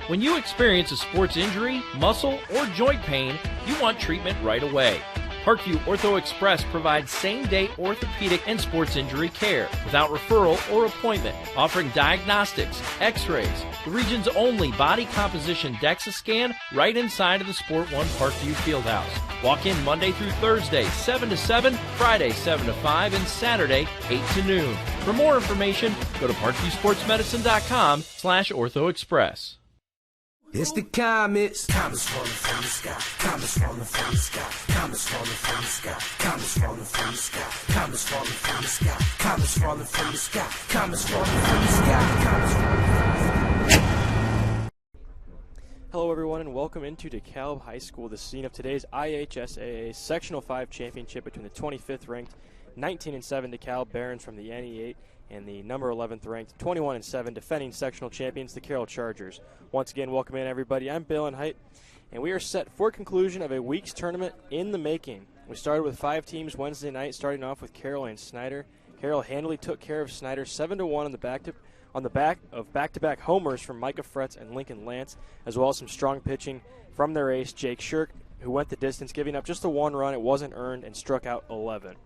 When you experience a sports injury, muscle, or joint pain, you want treatment right away. Parkview Ortho Express provides same-day orthopedic and sports injury care without referral or appointment, offering diagnostics, x-rays, the region's only body composition DEXA scan right inside of the Sport One Parkview Fieldhouse. Walk in Monday through Thursday, 7 to 7, Friday, 7 to 5, and Saturday, 8 to noon. For more information, go to parkviewsportsmedicine.com/orthoexpress. It's the comets. Comets falling from the sky. Comets falling from the sky. Comets falling from the sky. Comets falling from the sky. Comets falling from the sky. Comets falling from the sky. Comets falling from the sky. Comets falling from the sky. Hello everyone and welcome into DeKalb High School, the scene of today's IHSAA Sectional 5 championship between the 25th ranked 19-7 DeKalb Barons from the NE8 and the number 11th ranked 21-7 defending sectional champions, the Carroll Chargers. Once again, welcome in everybody. I'm Bill and Height, and we are set for conclusion of a week's tournament in the making. We started with 5 teams Wednesday night, starting off with Carroll and Snyder. Carroll handily took care of Snyder 7-1 on the back of back-to-back homers from Micah Fretz and Lincoln Lance, as well as some strong pitching from their ace, Jake Shirk, who went the distance, giving up just the 1 run. It wasn't earned, and struck out 11.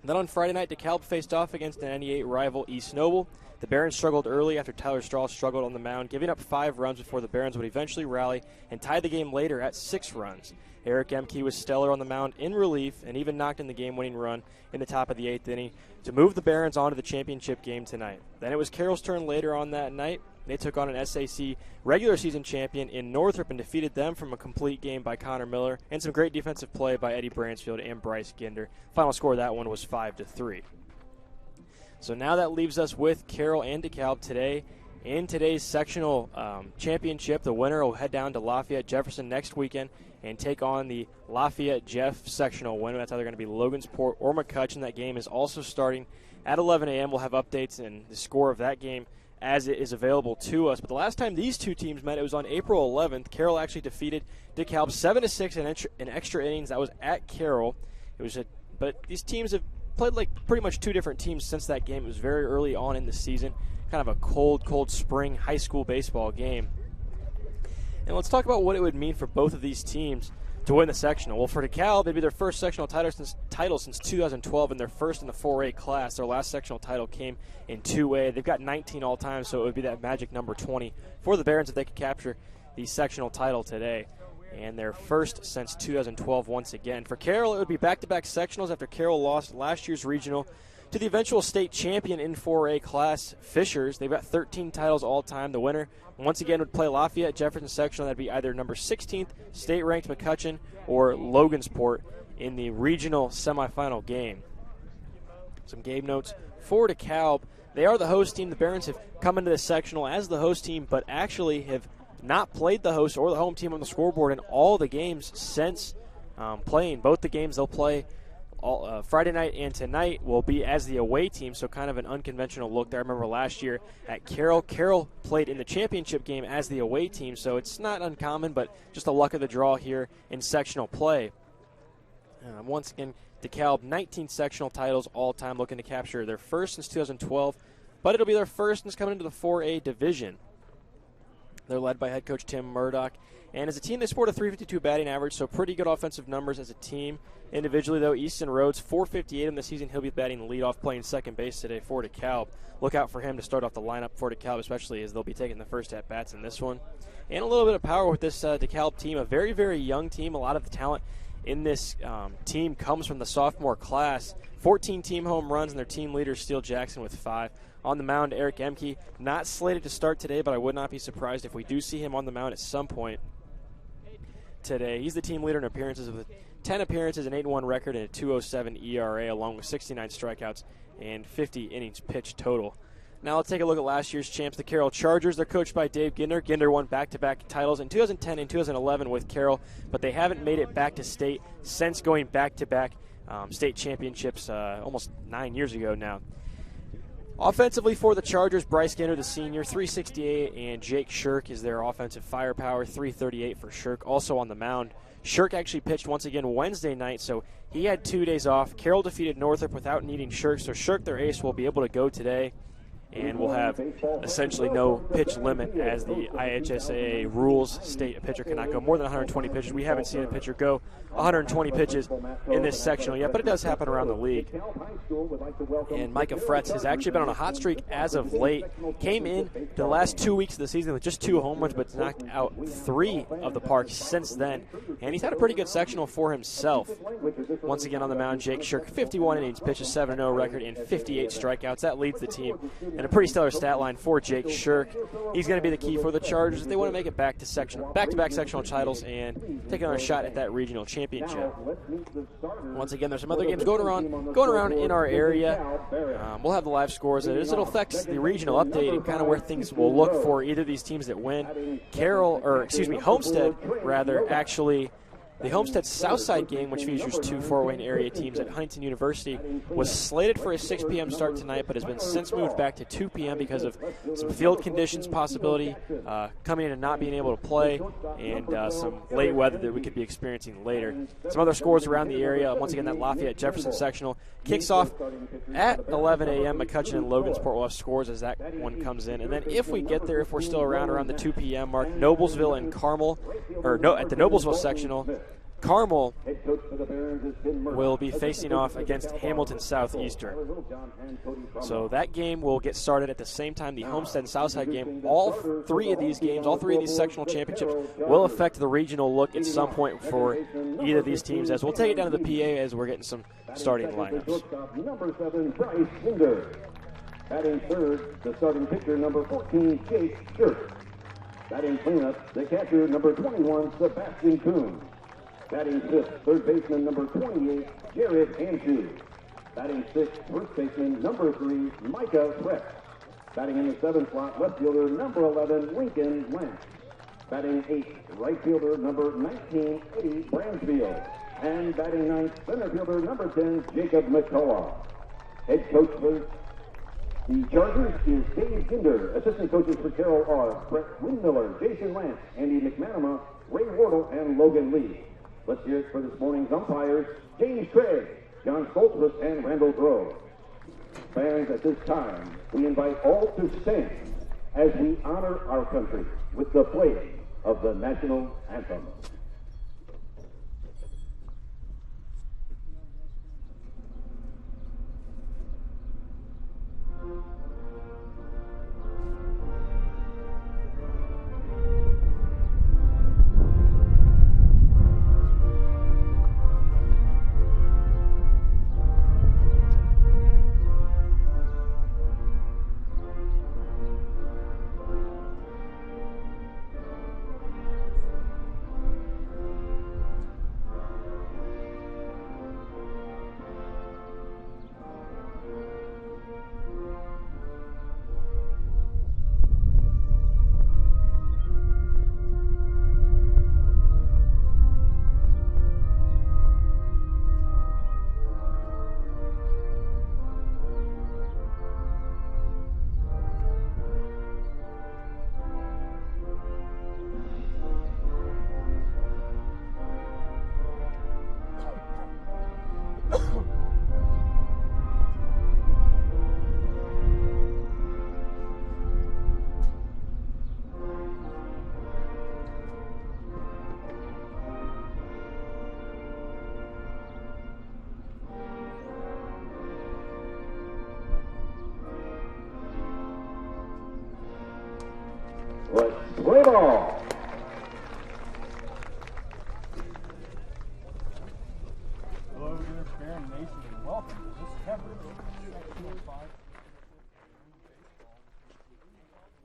Then on Friday night, DeKalb faced off against an NE8 rival, East Noble. The Barons struggled early after Tyler Strahl struggled on the mound, giving up 5 runs before the Barons would eventually rally and tie the game later at 6 runs. Eric Emke was stellar on the mound in relief and even knocked in the game-winning run in the top of the 8th inning to move the Barons on to the championship game tonight. Then it was Carroll's turn later on that night. They took on an SAC regular season champion in Northrop and defeated them from a complete game by Connor Miller and some great defensive play by Eddie Bransfield and Bryce Ginder. Final score of that one was 5-3. So now that leaves us with Carroll and DeKalb today. In today's sectional championship, the winner will head down to Lafayette Jefferson next weekend and take on the Lafayette Jeff sectional winner. That's either going to be Logansport or McCutcheon. That game is also starting at 11 a.m. We'll have updates and the score of that game as it is available to us. But the last time these two teams met, it was on April 11th. Carroll actually defeated DeKalb 7-6 in extra innings. That was at Carroll. But these teams have played like pretty much 2 different teams since that game. It was very early on in the season, kind of a cold spring high school baseball game. And let's talk about what it would mean for both of these teams to win the sectional. Well, for DeKalb, it'd be their first sectional title since 2012 and their first in the 4A class. Their last sectional title came in 2A. They've got 19 all time, so it would be that magic number 20 for the Barons if they could capture the sectional title today. And their first since 2012 once again. For Carroll, it would be back-to-back sectionals after Carroll lost last year's regional to the eventual state champion in 4A class, Fishers. They've got 13 titles all time. The winner, once again, would play Lafayette Jefferson sectional. That'd be either number 16th, state-ranked McCutcheon, or Logansport in the regional semifinal game. Some game notes for DeKalb. They are the host team. The Barons have come into the sectional as the host team, but actually have not played the host or the home team on the scoreboard in all the games since playing. Both the games they'll play Friday night and tonight will be as the away team, so kind of an unconventional look there. I remember last year at Carroll. Carroll played in the championship game as the away team, so it's not uncommon, but just the luck of the draw here in sectional play. Once again, DeKalb, 19 sectional titles all time, looking to capture their first since 2012, but it'll be their first since coming into the 4A division. They're led by head coach Tim Murdoch. And as a team, they sport a .352 batting average, so pretty good offensive numbers as a team. Individually, though, Easton Rhodes, .458 in the season. He'll be batting the leadoff, playing second base today for DeKalb. Look out for him to start off the lineup for DeKalb, especially as they'll be taking the first at-bats in this one. And a little bit of power with this DeKalb team, a very, very young team. A lot of the talent in this team comes from the sophomore class. 14 team home runs, and their team leader, Steele Jackson, with 5. On the mound, Eric Emke, not slated to start today, but I would not be surprised if we do see him on the mound at some point today. He's the team leader in appearances with 10 appearances, an 8-1 record, and a 2.07 ERA, along with 69 strikeouts and 50 innings pitched total. Now let's take a look at last year's champs, the Carroll Chargers. They're coached by Dave Ginder. Ginder won back-to-back titles in 2010 and 2011 with Carroll, but they haven't made it back to state since going back-to-back state championships almost 9 years ago now. Offensively for the Chargers, Bryce Ginder, the senior, .368, and Jake Shirk is their offensive firepower, .338 for Shirk. Also on the mound, Shirk actually pitched once again Wednesday night, so he had 2 days off. Carroll defeated Northrop without needing Shirk, so Shirk, their ace, will be able to go today. and we'll have essentially no pitch limit, as the IHSAA rules state a pitcher cannot go more than 120 pitches. We haven't seen a pitcher go 120 pitches in this sectional yet, but it does happen around the league. And Micah Fretz has actually been on a hot streak as of late. Came in to the last 2 weeks of the season with just 2 home runs, but knocked out 3 of the park since then. And he's had a pretty good sectional for himself. Once again on the mound, Jake Shirk, 51 innings pitched, a 7-0 record, and 58 strikeouts. That leads the team, and a pretty stellar stat line for Jake Shirk. He's going to be the key for the Chargers if they want to make it back to back-to-back sectional titles and take another shot at that regional championship. Once again, there's some other games going around in our area. We'll have the live scores. It'll affect the regional update and kind of where things will look for either of these teams that win. Homestead, actually. The Homestead Southside game, which features 2 Fort Wayne area teams at Huntington University, was slated for a 6 p.m. start tonight, but has been since moved back to 2 p.m. because of some field conditions possibility, coming in and not being able to play, and some late weather that we could be experiencing later. Some other scores around the area. Once again, that Lafayette-Jefferson sectional kicks off at 11 a.m. McCutcheon and Logansport will have scores as that one comes in. And then if we get there, if we're still around the 2 p.m. mark, Noblesville and Carmel, at the Noblesville sectional, Carmel will be facing off against Hamilton Southeastern. So that game will get started at the same time the Homestead and Southside game. All three of these sectional championships will affect the regional look at some point for either of these teams, as we'll take it down to the PA as we're getting some starting lineups. Number 7, Bryce Hinder. Batting third, the starting pitcher, number 14, Jake Shirk. Batting cleanup, the catcher, number 21, Sebastian Kuhn. Batting fifth, third baseman, number 28, Jared Hanshu. Batting sixth, first baseman, number 3, Micah Fretz. Batting in the 7th slot, left fielder, number 11, Lincoln Lance. Batting 8th, right fielder, number 19, Eddie Bransfield. And batting 9th, center fielder, number 10, Jacob McCullough. Head coach for the Chargers is Dave Ginder. Assistant coaches for Carroll are Brett Windmiller, Jason Lance, Andy McManama, Ray Wardle, and Logan Lee. Let's hear it for this morning's umpires, James Craig, John Stoltzfus, and Randall Grove. Fans, at this time, we invite all to stand as we honor our country with the playing of the national anthem. Let's play ball. Hello, dear Barron Nation, and welcome to this coverage of Section 5.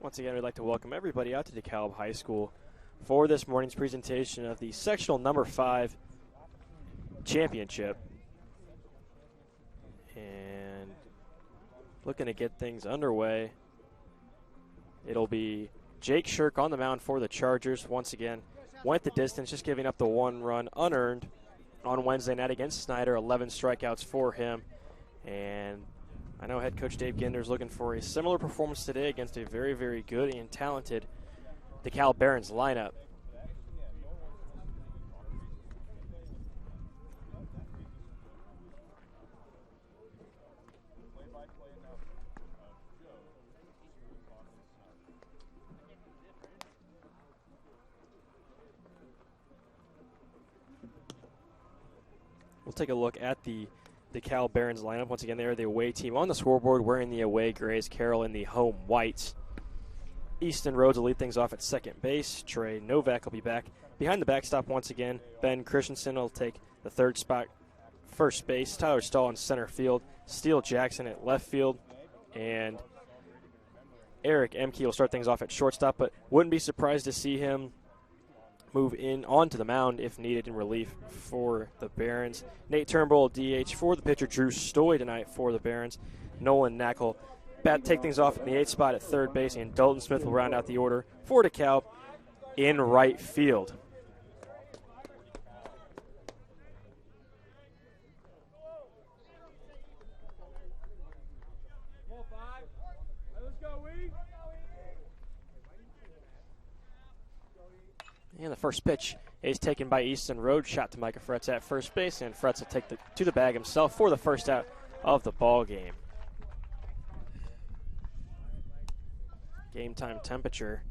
Once again, we'd like to welcome everybody out to DeKalb High School for this morning's presentation of the sectional number 5 championship. And looking to get things underway, it'll be Jake Shirk on the mound for the Chargers. Once again, went the distance, just giving up the 1 run unearned on Wednesday night against Snyder. 11 strikeouts for him. And I know head coach Dave Ginder is looking for a similar performance today against a very, very good and talented DeKalb Barons lineup. We'll take a look at the DeKalb Barons lineup. Once again, they're the away team on the scoreboard wearing the away grays, Carroll in the home whites. Easton Rhodes will lead things off at second base. Trey Novak will be back behind the backstop once again. Ben Christensen will take the third spot, first base. Tyler Stahl in center field. Steele Jackson at left field. And Eric Emke will start things off at shortstop, but wouldn't be surprised to see him move in onto the mound if needed in relief for the Barons. Nate Turnbull DH for the pitcher. Drew Stoy tonight for the Barons. Nolan Knackle take things off in the 8th spot at third base, and Dalton Smith will round out the order for DeKalb in right field. And the first pitch is taken by Easton Rhodes, shot to Micah Fretz at first base, and Fretz will take to the bag himself for the first out of the ball game. Game time temperature,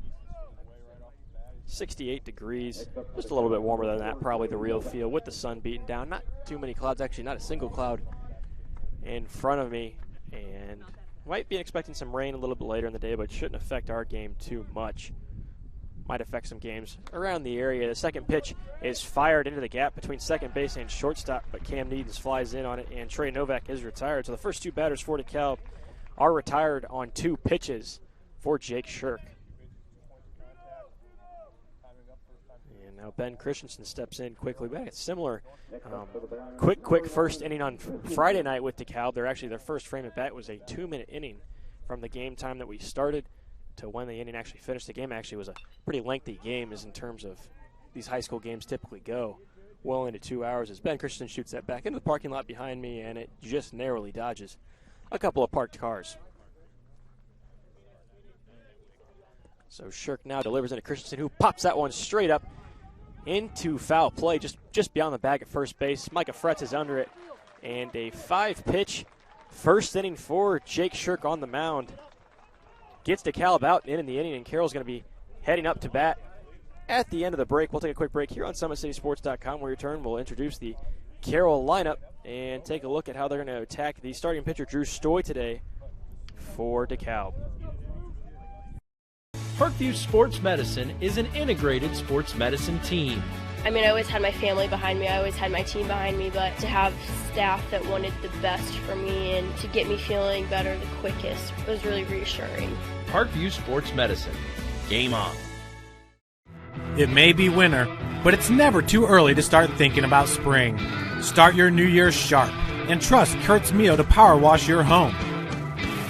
68 degrees, just a little bit warmer than that, probably the real feel with the sun beating down. Not too many clouds, actually not a single cloud in front of me, and might be expecting some rain a little bit later in the day, but shouldn't affect our game too much. Might affect some games around the area. The second pitch is fired into the gap between second base and shortstop, but Cam Needens flies in on it, and Trey Novak is retired. So the first two batters for DeKalb are retired on 2 pitches for Jake Shirk. And now Ben Christensen steps in quickly. We had a similar quick first inning on Friday night with DeKalb. Their first frame at bat was a 2-minute inning from the game time that we started to when the inning actually finished. The game actually was a pretty lengthy game as in terms of these high school games typically go. Well into 2 hours as Ben Christensen shoots that back into the parking lot behind me, and it just narrowly dodges a couple of parked cars. So Shirk now delivers into Christensen, who pops that one straight up into foul play, just beyond the bag at first base. Micah Fretz is under it, and a 5-pitch first inning for Jake Shirk on the mound. Gets DeKalb out in the inning, and Carroll's going to be heading up to bat at the end of the break. We'll take a quick break here on SummitCitySports.com. When we return, we'll introduce the Carroll lineup and take a look at how they're going to attack the starting pitcher, Drew Stoy, today for DeKalb. Parkview Sports Medicine is an integrated sports medicine team. I mean, I always had my family behind me, I always had my team behind me, but to have staff that wanted the best for me and to get me feeling better the quickest was really reassuring. Parkview Sports Medicine. Game on. It may be winter, but it's never too early to start thinking about spring. Start your new year sharp and trust Kurt's Mio to power wash your home.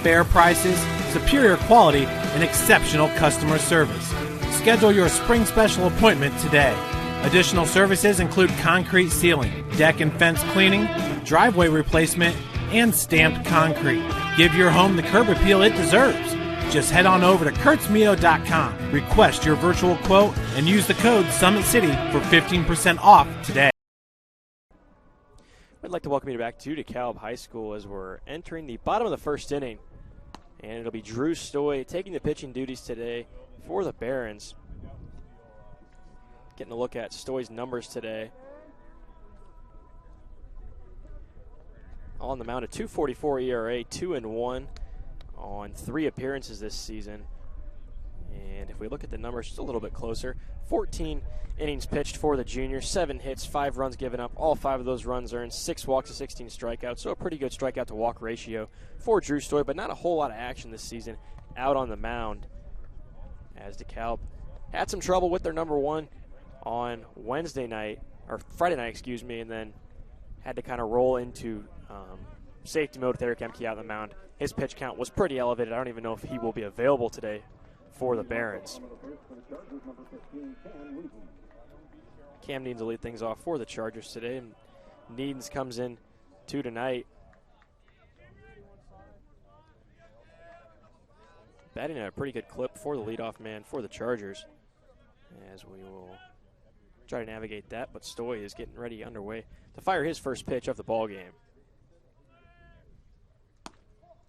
Fair prices, superior quality, and exceptional customer service. Schedule your spring special appointment today. Additional services include concrete sealing, deck and fence cleaning, driveway replacement, and stamped concrete. Give your home the curb appeal it deserves. Just head on over to kurtzmio.com, request your virtual quote, and use the code SummitCity for 15% off today. I'd like to welcome you back to DeKalb High School as we're entering the bottom of the first inning. And it'll be Drew Stoy taking the pitching duties today for the Barons. Getting a look at Stoy's numbers today. On the mound, a 2.44 ERA, 2-1 on 3 appearances this season. And if we look at the numbers just a little bit closer, 14 innings pitched for the junior, 7 hits, 5 runs given up. All 5 of those runs earned, 6 walks to 16 strikeouts. So a pretty good strikeout to walk ratio for Drew Stoy, but not a whole lot of action this season out on the mound, as DeKalb had some trouble with their number one on Friday night, and then had to kind of roll into safety mode with Eric Emke out on the mound. His pitch count was pretty elevated. I don't even know if he will be available today for the Barons. Cam Needens will lead things off for the Chargers today, and Needens comes in tonight. Batting at a pretty good clip for the leadoff man for the Chargers, as we will try to navigate that, but Stoy is getting ready underway to fire his first pitch of the ball game.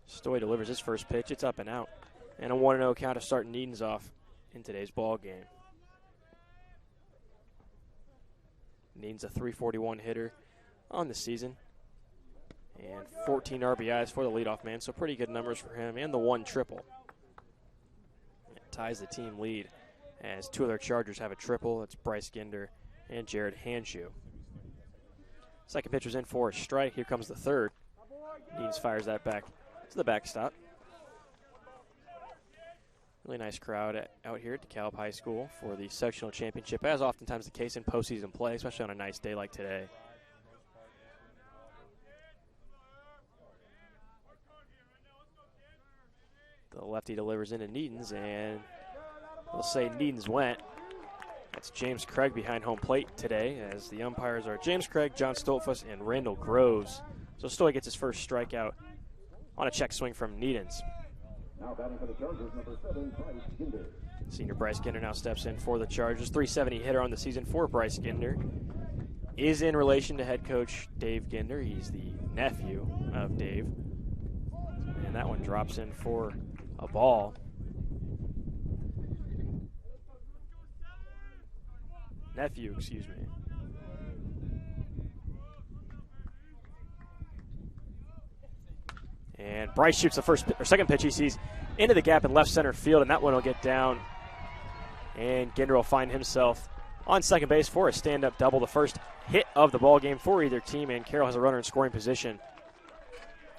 Stoy delivers his first pitch. It's up and out. And a 1-0 count to start Needens off in today's ball game. Needens a .341 hitter on the season. And 14 RBIs for the leadoff man, so pretty good numbers for him, and the 1 triple. It ties the team lead as 2 other Chargers have a triple. That's Bryce Ginder and Jared Hanshoe. Second pitcher's in for a strike. Here comes the third. Deans fires that back to the backstop. Really nice crowd out here at DeKalb High School for the sectional championship, as oftentimes the case in postseason play, especially on a nice day like today. The lefty delivers into Needons, and we'll say Needons went. That's James Craig behind home plate today, as the umpires are James Craig, John Stoltfuss, and Randall Groves. So Stoy gets his first strikeout on a check swing from Needons. Now batting for the Chargers, number 7, Bryce Ginder. Senior Bryce Ginder now steps in for the Chargers. .370 hitter on the season for Bryce Ginder. Is in relation to head coach Dave Ginder. He's the nephew of Dave. And that one drops in for a ball. Nephew, excuse me. And Bryce shoots the second pitch he sees into the gap in left center field, and that one will get down. And Ginder will find himself on second base for a stand-up double, the first hit of the ball game for either team, and Carroll has a runner in scoring position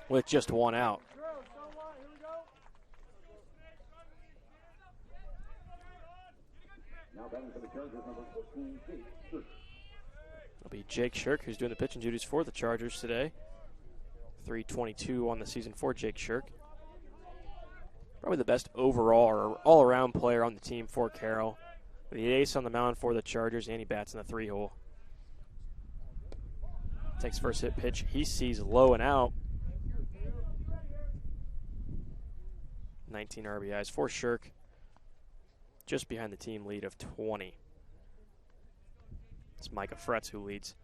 with just 1 out. Now batting for the Chargers, number 14, Jake Shirk. It'll be Jake Shirk who's doing the pitching duties for the Chargers today. .322 on the season for Jake Shirk. Probably the best overall or all-around player on the team for Carroll. The ace on the mound for the Chargers, and he bats in the 3-hole. Takes first hit pitch. He sees low and out. 19 RBIs for Shirk, just behind the team lead of 20. It's Micah Fretz who leads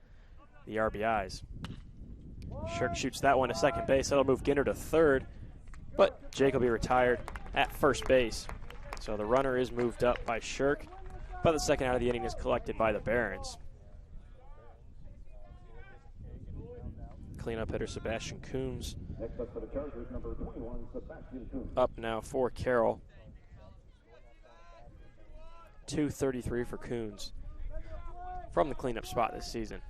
the RBIs. Shirk shoots that one to second base. That'll move Ginder to third, but Jake will be retired at first base. So the runner is moved up by Shirk, but the second out of the inning is collected by the Barons. Cleanup hitter Sebastian Coombs. Next up for the Chargers, number 21, Sebastian Coombs. Up now for Carroll. .233 for Coombs from the cleanup spot this season.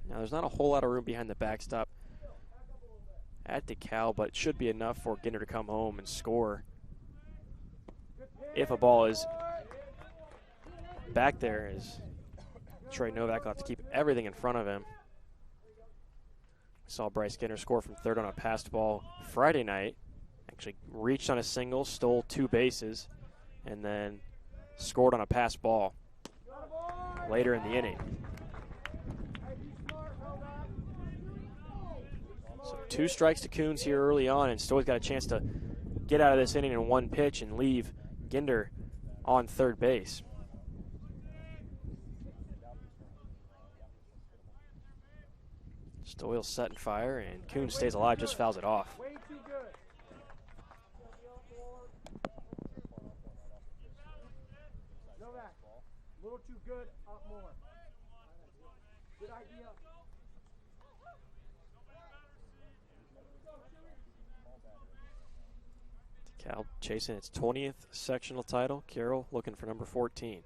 Now, there's not a whole lot of room behind the backstop at DeKalb, but it should be enough for Ginder to come home and score. If a ball is back there, as Trey Novak will have to keep everything in front of him. We saw Bryce Ginder score from third on a passed ball Friday night. Actually reached on a single, stole 2 bases, and then scored on a passed ball later in the inning. So 2 strikes to Coons here early on, and Stoy's got a chance to get out of this inning in 1 pitch and leave Ginder on third base. Stoy'll set and fire, and Coons stays alive, just fouls it off. Way too good. Novak, a little too good, up more. Good idea. DeKalb chasing its 20th sectional title. Carroll looking for number 14.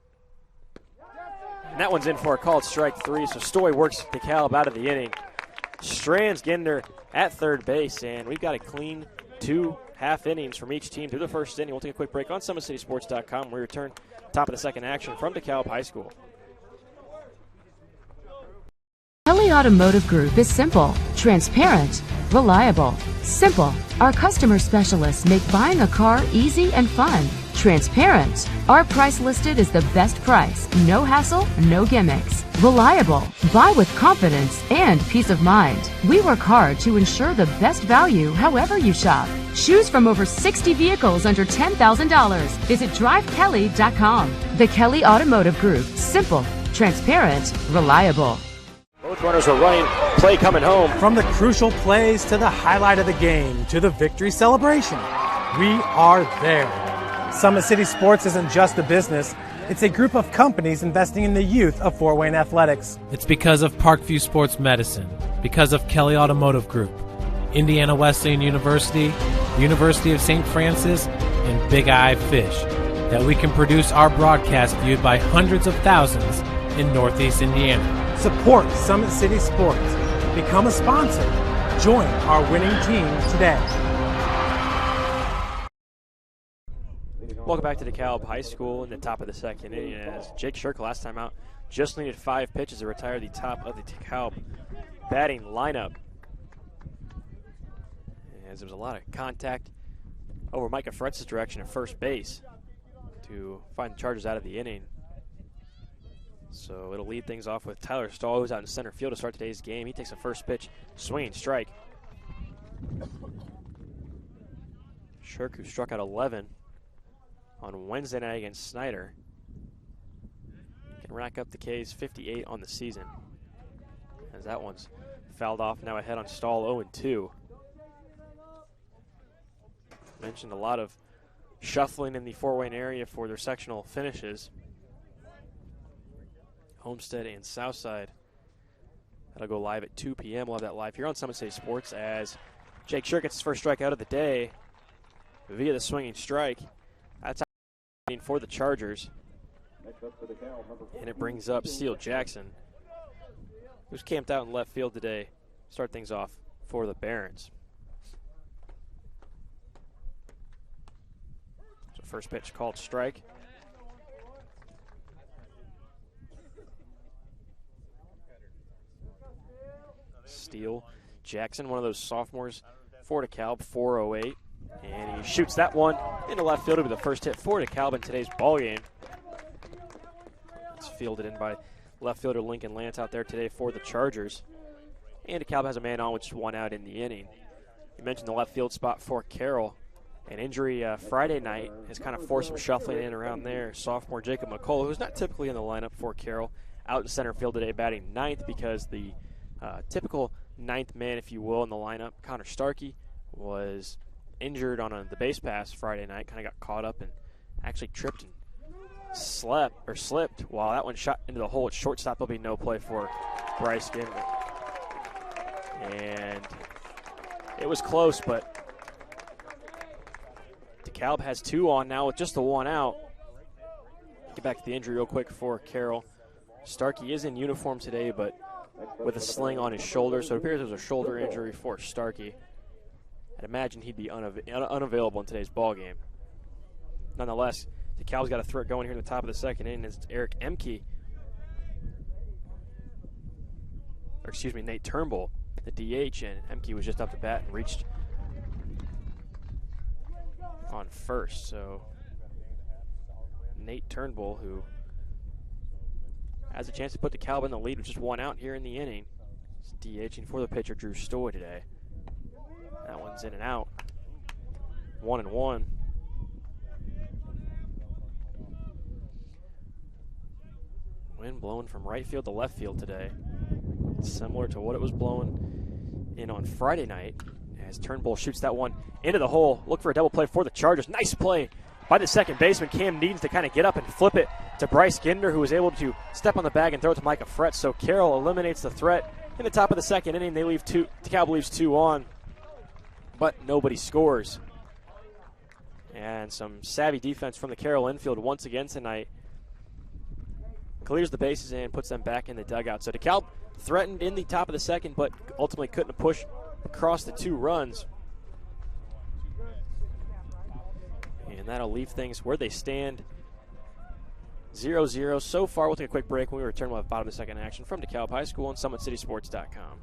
And that one's in for a called strike 3, so Stoy works DeKalb out of the inning. Strands Ginder at third base, and we've got a clean 2 half innings from each team through the first inning. We'll take a quick break on SummitCitySports.com. We return top of the second action from DeKalb High School. Kelly Automotive Group is simple, transparent, reliable. Simple. Our customer specialists make buying a car easy and fun. Transparent. Our price listed is the best price. No hassle, no gimmicks. Reliable. Buy with confidence and peace of mind. We work hard to ensure the best value however you shop. Choose from over 60 vehicles under $10,000. Visit drivekelly.com. The Kelly Automotive Group. Simple, transparent, reliable. Both runners are running, play coming home. From the crucial plays to the highlight of the game to the victory celebration, we are there. Summit City Sports isn't just a business, It's a group of companies investing in the youth of Fort Wayne athletics. It's because of Parkview Sports Medicine, because of Kelly Automotive Group, Indiana Wesleyan University, University of St. Francis, and Big Eye Fish, that we can produce our broadcast viewed by hundreds of thousands in Northeast Indiana. Support Summit City Sports. Become a sponsor. Join our winning team today. Welcome back to DeKalb High School in the top of the second inning, as Jake Shirk last time out just needed 5 pitches to retire the top of the DeKalb batting lineup. As there was a lot of contact over Micah Fretz's direction at first base to find the Chargers out of the inning. So it'll lead things off with Tyler Stahl, who's out in center field to start today's game. He takes a first pitch, swinging strike. Shirk, who struck out 11 on Wednesday night against Snyder, can rack up the K's 58 on the season, as that one's fouled off, now ahead on Stahl 0-2. Mentioned a lot of shuffling in the Fort Wayne area for their sectional finishes. Homestead and Southside. That'll go live at 2 p.m. We'll have that live here on Summit City Sports as Jake Shirk gets his first strikeout of the day via the swinging strike. That's out for the Chargers. And it brings up Steele Jackson, who's camped out in left field today. Start things off for the Barons. So first pitch called strike. Steele Jackson, one of those sophomores for DeKalb, 408. And he shoots that one into left field. It'll be the first hit for DeKalb in today's ballgame. It's fielded in by left fielder Lincoln Lance out there today for the Chargers. And DeKalb has a man on with just 1 out in the inning. You mentioned the left field spot for Carroll. An injury Friday night has kind of forced some shuffling in around there. Sophomore Jacob McCullough, who's not typically in the lineup for Carroll, out in center field today batting 9th because the typical 9th man, if you will, in the lineup, Connor Starkey, was injured on the base pass Friday night, kind of got caught up and actually tripped and slipped while that one shot into the hole at shortstop. There'll be no play for Bryce Ginder. And it was close, but DeKalb has 2 on now with just the 1 out. Get back to the injury real quick for Carroll. Starkey is in uniform today, but with a sling on his shoulder, so it appears it was a shoulder injury for Starkey. I'd imagine he'd be unavailable in today's ballgame. Nonetheless, DeKalb's got a threat going here in the top of the second inning. It's Eric Emke, Nate Turnbull, the DH, and Emke was just up to bat and reached on first. So Nate Turnbull, who has a chance to put DeKalb in the lead with just 1 out here in the inning, is DHing for the pitcher Drew Stoy today. That one's in and out. 1-1. Wind blowing from right field to left field today. Similar to what it was blowing in on Friday night, as Turnbull shoots that one into the hole. Look for a double play for the Chargers. Nice play by the second baseman. Cam needs to kind of get up and flip it to Bryce Ginder, who was able to step on the bag and throw it to Micah Fretz. So Carroll eliminates the threat in the top of the second inning. They leave 2. DeKalb leaves 2 on, but nobody scores. And some savvy defense from the Carroll infield once again tonight clears the bases and puts them back in the dugout. So DeKalb threatened in the top of the second, but ultimately couldn't push across the 2 runs. And that'll leave things where they stand, 0-0 so far. We'll take a quick break. When we return, we'll have bottom of the second action from DeKalb High School and SummitCitySports.com.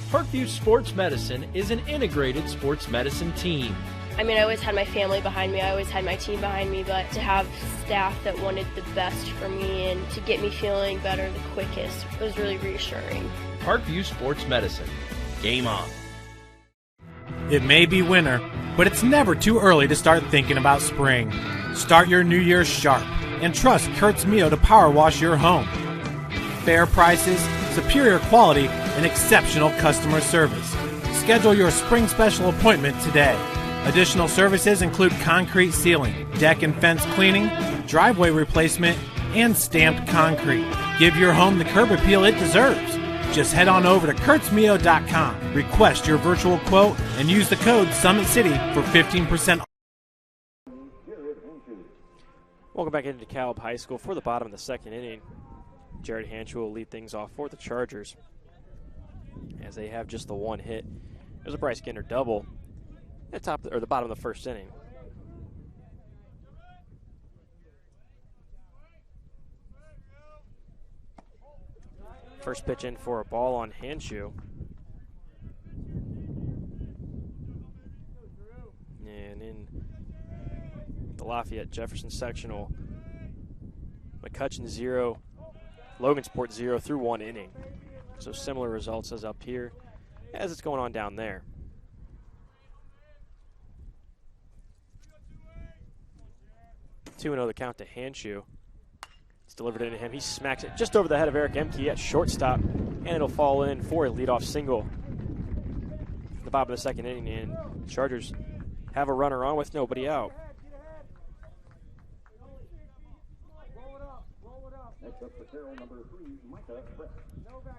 Parkview Sports Medicine is an integrated sports medicine team. I mean, I always had my family behind me, I always had my team behind me, but to have staff that wanted the best for me and to get me feeling better the quickest was really reassuring. Parkview Sports Medicine. Game on. It may be winter, but it's never too early to start thinking about spring. Start your new year sharp and trust Kurt's Mio to power wash your home. Fair prices, superior quality, and exceptional customer service. Schedule your spring special appointment today. Additional services include concrete sealing, deck and fence cleaning, driveway replacement, and stamped concrete. Give your home the curb appeal it deserves. Just head on over to kurtzmio.com, request your virtual quote, and use the code SummitCity for 15% off. Welcome back into DeKalb High School for the bottom of the second inning. Jared Hanchul will lead things off for the Chargers as they have just the one hit. There's a Bryce Ginter double at the bottom of the first inning. First pitch in for a ball on Hanchul. And in the Lafayette Jefferson sectional, McCutcheon 0, Logansport 0 through 1 inning. So similar results as up here as it's going on down there. 2-0 the count to Hanchul. It's delivered into him. He smacks it just over the head of Eric Emke at shortstop, and it'll fall in for a leadoff single. The bottom of the second inning, and Chargers have a runner on with nobody out.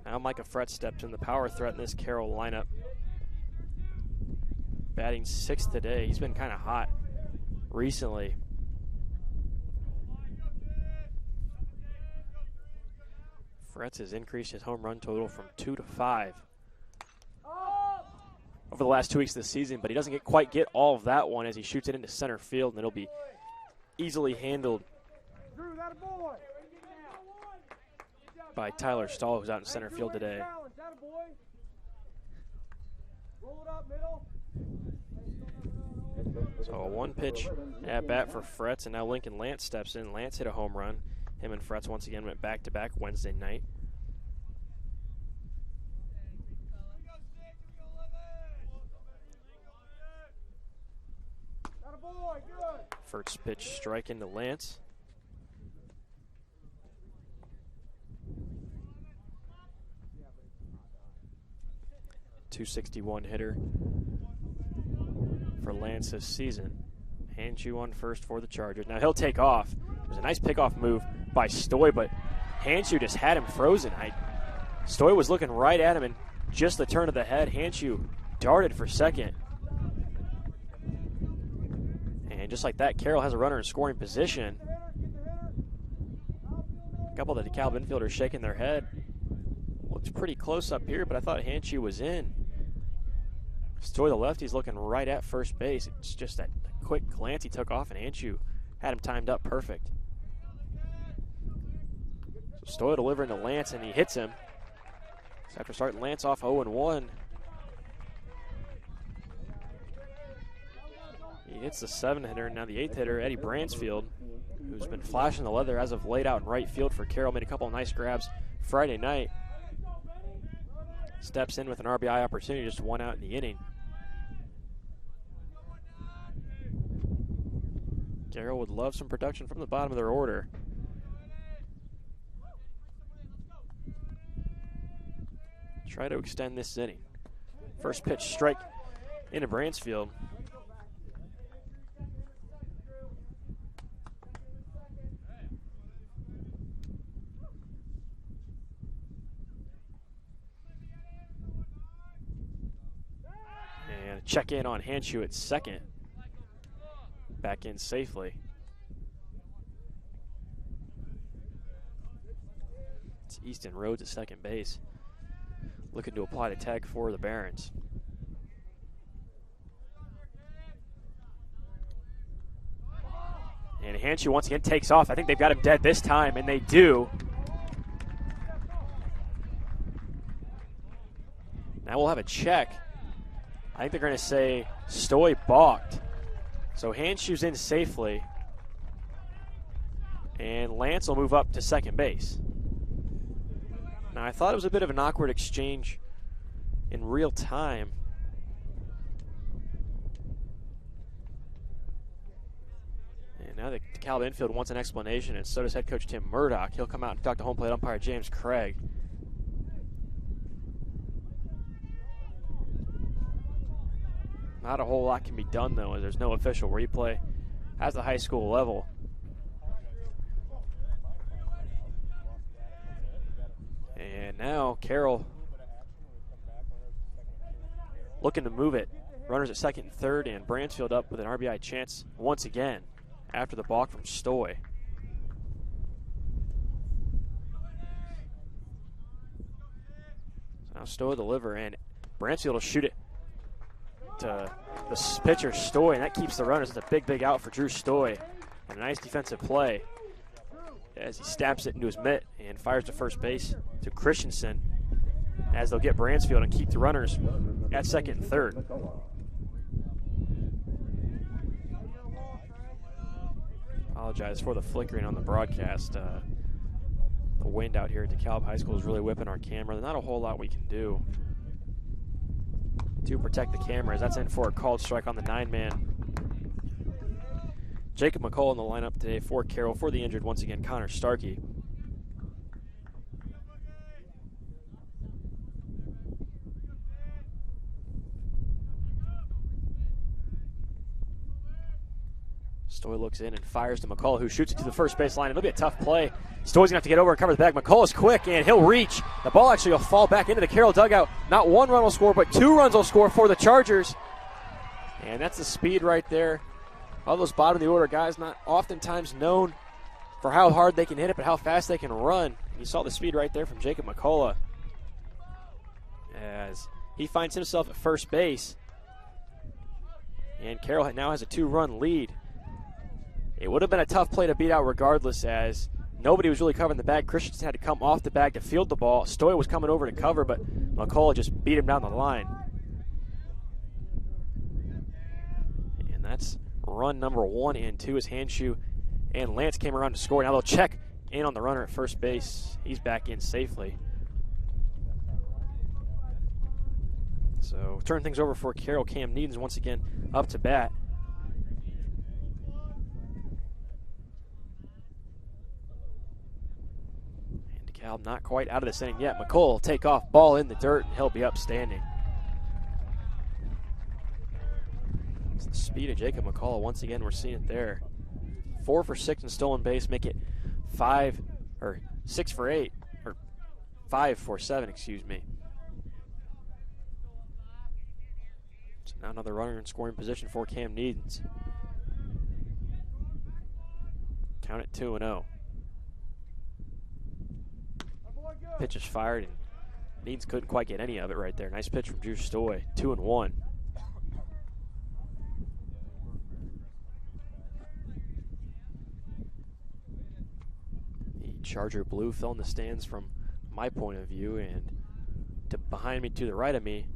Now Micah Fretz steps in, the power threat in this Carroll lineup. Batting 6th today. He's been kind of hot recently. Fretz has increased his home run total from 2 to 5 over the last 2 weeks of the season, but he doesn't quite get all of that one as he shoots it into center field, and it'll be easily handled by Tyler Stahl, who's out in center field today. So a one-pitch at bat for Fretz, and now Lincoln Lance steps in. Lance hit a home run. Him and Fretz once again went back-to-back Wednesday night. First pitch strike into Lance. .261 hitter for Lance this season. Hanchul on first for the Chargers. Now he'll take off. It was a nice pickoff move by Stoy, but Hanchul just had him frozen. Stoy was looking right at him, and just the turn of the head, Hanchul darted for second. And just like that, Carroll has a runner in scoring position. A couple of the DeKalb infielders shaking their head. Looks pretty close up here, but I thought Hanchul was in. Stoy, the lefty's looking right at first base. It's just that quick glance he took off, and Hanchul had him timed up perfect. So Stoy delivering to Lance, and he hits him. So after starting Lance off 0-1, he hits the 7th hitter, and now the 8th hitter, Eddie Bransfield, who's been flashing the leather as of late out in right field for Carroll, made a couple of nice grabs Friday night. Steps in with an RBI opportunity, just one out in the inning. Carroll would love some production from the bottom of their order. Try to extend this inning. First pitch strike into Bransfield. And a check in on Hanchul at second. Back in safely. It's Easton Rhodes at second base, looking to apply the tag for the Barons. And Hanchul once again takes off. I think they've got him dead this time, and they do. Now we'll have a check. I think they're going to say Stoy balked. So Hanchul's in safely, and Lance will move up to second base. Now, I thought it was a bit of an awkward exchange in real time. And now the DeKalb infield wants an explanation, and so does head coach Tim Murdoch. He'll come out and talk to home plate umpire James Craig. Not a whole lot can be done, though, as there's no official replay at the high school level. And now Carroll looking to move it. Runners at second and third, and Bransfield up with an RBI chance once again after the balk from Stoy. So now Stoy will deliver, and Bransfield will shoot it to the pitcher Stoy, and that keeps the runners. It's a big out for Drew Stoy. And a nice defensive play as he stabs it into his mitt and fires to first base to Christensen, as they'll get Bransfield and keep the runners at second and third. Apologize for the flickering on the broadcast. The wind out here at DeKalb High School is really whipping our camera. There's not a whole lot we can do to protect the cameras. That's in for a called strike on the 9-man. Jacob McCall in the lineup today for Carroll. For the injured, once again, Connor Starkey. Stoy looks in and fires to McCall, who shoots it to the first base line. It'll be a tough play. Stoy's going to have to get over and cover the bag. McCall is quick, and he'll reach. The ball actually will fall back into the Carroll dugout. Not one run will score, but 2 runs will score for the Chargers. And that's the speed right there. All those bottom of the order guys not oftentimes known for how hard they can hit it, but how fast they can run. And you saw the speed right there from Jacob McCullough as he finds himself at first base. And Carroll now has a 2-run lead. It would have been a tough play to beat out regardless, as nobody was really covering the bag. Christensen had to come off the bag to field the ball. Stoy was coming over to cover, but McCullough just beat him down the line. And that's run number 1 and 2 as Hanshu and Lance came around to score. Now they'll check in on the runner at first base. He's back in safely. So turn things over for Carroll. Cam Needens once again up to bat. And DeKalb not quite out of this inning yet. McCall will take off, ball in the dirt, and he'll be upstanding. It's the speed of Jacob McCall. Once again, we're seeing it there. 4 for 6 in stolen base, make it 6 for 8, or 5 for 7, excuse me. So now another runner in scoring position for Cam Needens. Count it 2-0. Pitch is fired, and Needens couldn't quite get any of it right there. Nice pitch from Drew Stoy. 2-1. Charger blue filling the stands from my point of view, and behind me to the right of me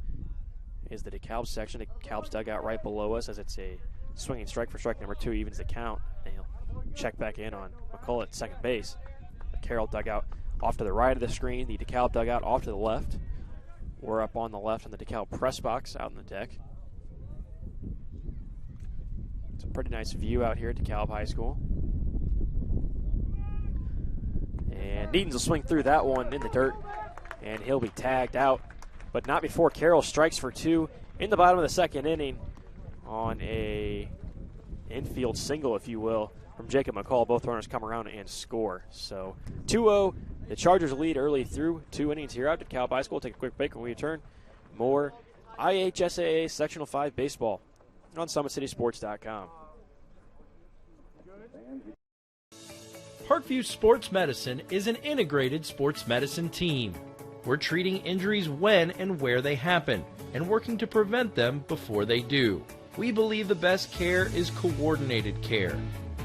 is the DeKalb section. DeKalb's dugout right below us, as it's a swinging strike for strike number 2, evens the count. And he'll check back in on McCullough at second base. The Carroll dugout off to the right of the screen, the DeKalb dugout off to the left. We're up on the left in the DeKalb press box out on the deck. It's a pretty nice view out here at DeKalb High School. And Needens will swing through that one in the dirt, and he'll be tagged out, but not before Carroll strikes for 2 in the bottom of the second inning on a infield single, if you will, from Jacob McCall. Both runners come around and score. So 2-0, the Chargers lead early through 2 innings here at DeKalb High School. Take a quick break. When we return, more IHSAA Sectional 5 baseball on SummitCitySports.com. Parkview Sports Medicine is an integrated sports medicine team. We're treating injuries when and where they happen and working to prevent them before they do. We believe the best care is coordinated care,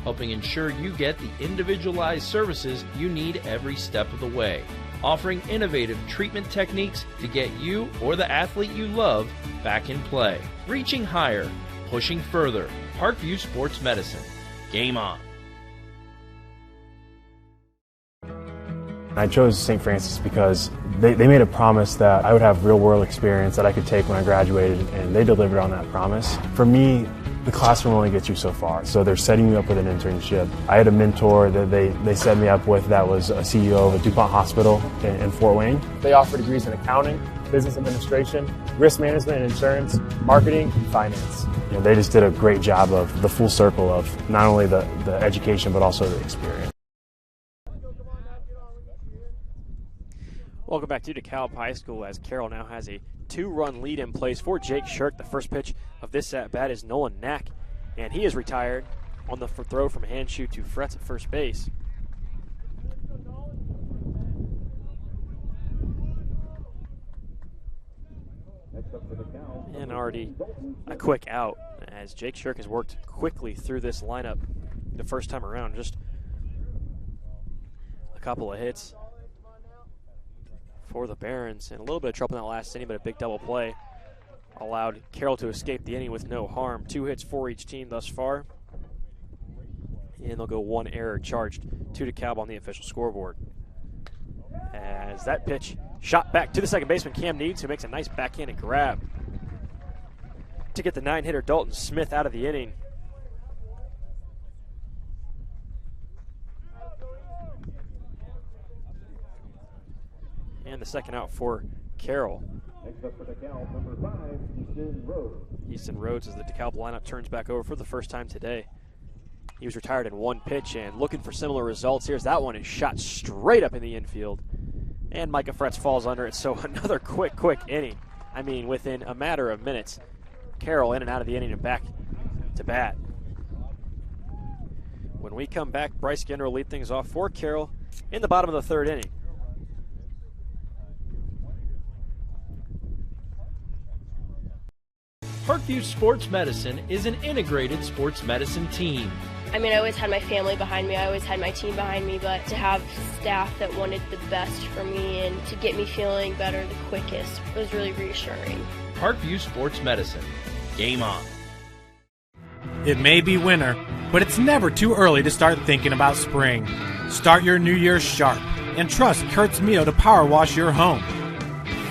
helping ensure you get the individualized services you need every step of the way, offering innovative treatment techniques to get you or the athlete you love back in play. Reaching higher, pushing further. Parkview Sports Medicine. Game on. I chose St. Francis because they made a promise that I would have real-world experience that I could take when I graduated, and they delivered on that promise. For me, the classroom only gets you so far, so they're setting you up with an internship. I had a mentor that they set me up with that was a CEO of a DuPont hospital in Fort Wayne. They offer degrees in accounting, business administration, risk management and insurance, marketing, and finance. You know, they just did a great job of the full circle of not only the education but also the experience. Welcome back to DeKalb High School as Carroll now has a 2-run lead in place for Jake Shirk. The first pitch of this at-bat is Nolan Knack, and he is retired on the throw from Hanshu to Fretz at first base. And already a quick out as Jake Shirk has worked quickly through this lineup the first time around. Just a couple of hits for the Barons, and a little bit of trouble in that last inning, but a big double play allowed Carroll to escape the inning with no harm. 2 hits for each team thus far, and they'll go 1 error charged to DeKalb on the official scoreboard. As that pitch shot back to the second baseman, Cam Needs, who makes a nice backhanded grab to get the 9-hitter Dalton Smith out of the inning. And the second out for Carroll. Next up for DeKalb, number 5, Easton Rhodes. Easton Rhodes, as the DeKalb lineup turns back over for the first time today. He was retired in 1 pitch and looking for similar results. Here's that one, is shot straight up in the infield. And Micah Fretz falls under it, so another quick inning. I mean, within a matter of minutes, Carroll in and out of the inning and back to bat. When we come back, Bryce Ginder will lead things off for Carroll in the bottom of the 3rd inning. Parkview Sports Medicine is an integrated sports medicine team. I mean, I always had my family behind me, I always had my team behind me, but to have staff that wanted the best for me and to get me feeling better the quickest was really reassuring. Parkview Sports Medicine. Game on. It may be winter, but it's never too early to start thinking about spring. Start your new year sharp and trust Kurt's Mio to power wash your home.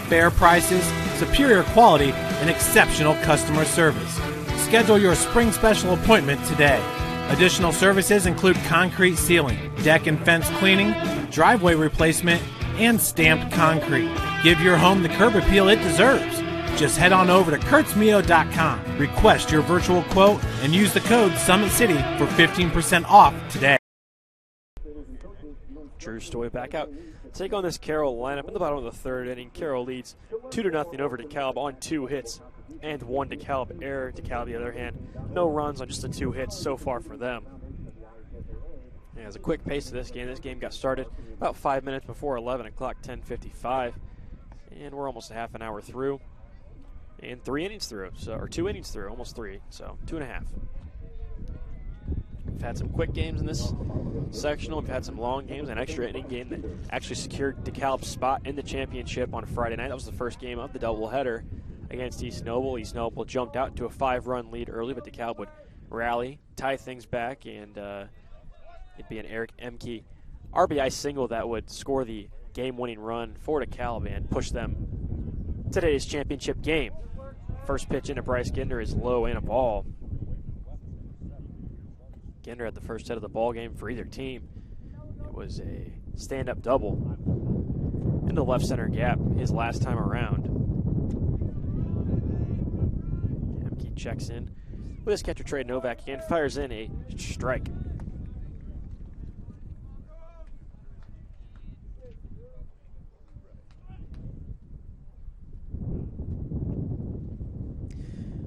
Fair prices, superior quality, and exceptional customer service. Schedule your spring special appointment today. Additional services include concrete sealing, deck and fence cleaning, driveway replacement, and stamped concrete. Give your home the curb appeal it deserves. Just head on over to kurtzmio.com, request your virtual quote, and use the code SummitCity for 15% off today. Drew Stoy back out. Take on this Carroll lineup in the bottom of the 3rd inning. Carroll leads 2-0 over DeKalb on 2 hits and 1 DeKalb error. DeKalb, on the other hand, no runs on just the 2 hits so far for them. And as a quick pace of this game got started about 5 minutes before 11 o'clock, 10:55, and we're almost a half an hour through, and 3 innings through, or 2 innings through, almost 3, so 2.5. We've had some quick games in this sectional. We've had some long games, an extra inning game that actually secured DeKalb's spot in the championship on Friday night. That was the first game of the doubleheader against East Noble. East Noble jumped out to a 5-run lead early, but DeKalb would rally, tie things back, and it'd be an Eric Emke RBI single that would score the game-winning run for DeKalb and push them to today's championship game. First pitch into Bryce Ginder is low and a ball. Ginder had the first hit of the ball game for either team. It was a stand-up double into the left center gap his last time around. Emke checks in with his catcher Trey Novak and fires in a strike.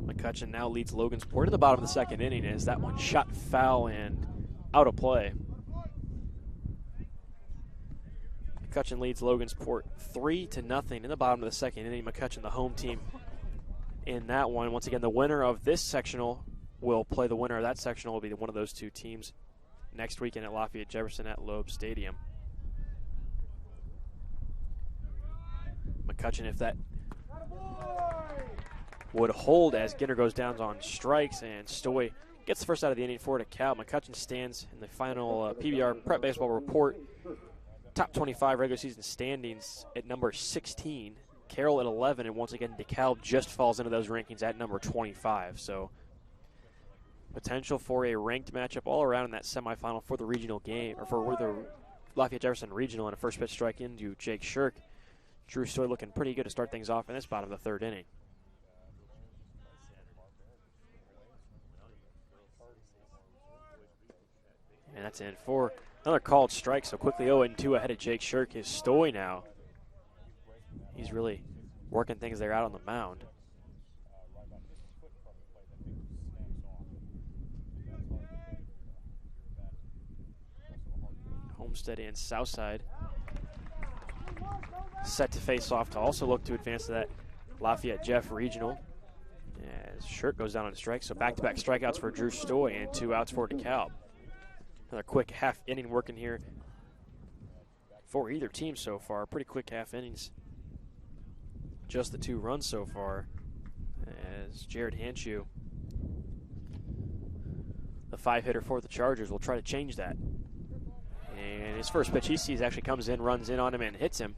McCutcheon now leads Logansport in the bottom of the 2nd inning as that one shot foul and out of play. McCutcheon leads Logansport 3-0 in the bottom of the 2nd inning. McCutcheon, the home team in that one. Once again, the winner of this sectional will play the winner of that sectional. Will be one of those 2 teams next weekend at Lafayette Jefferson at Loeb Stadium. McCutcheon, if that would hold as Ginder goes down on strikes, and Stoy gets the first out of the inning for DeKalb. McCutcheon stands in the final PBR Prep Baseball Report top 25 regular season standings at number 16. Carroll at 11, and once again DeKalb just falls into those rankings at number 25. So Potential for a ranked matchup all around in that semifinal for the regional game, or for the Lafayette Jefferson Regional, and a first pitch strike into Jake Shirk. Drew Stoy looking pretty good to start things off in this bottom of the third inning. And that's in for another called strike, so quickly 0-2 ahead of Jake Shirk is Stoy now. He's really working things there out on the mound. Homestead and Southside set to face off to also look to advance to that Lafayette Jeff Regional. As Shirk goes down on a strike, so back-to-back strikeouts for Drew Stoy and 2 outs for DeKalb. Another quick half inning working here for either team so far. Pretty quick half innings. Just the 2 runs so far, as Jared Hanshew, the 5-hitter for the Chargers, will try to change that. And his first pitch he sees actually comes in, runs in on him, and hits him.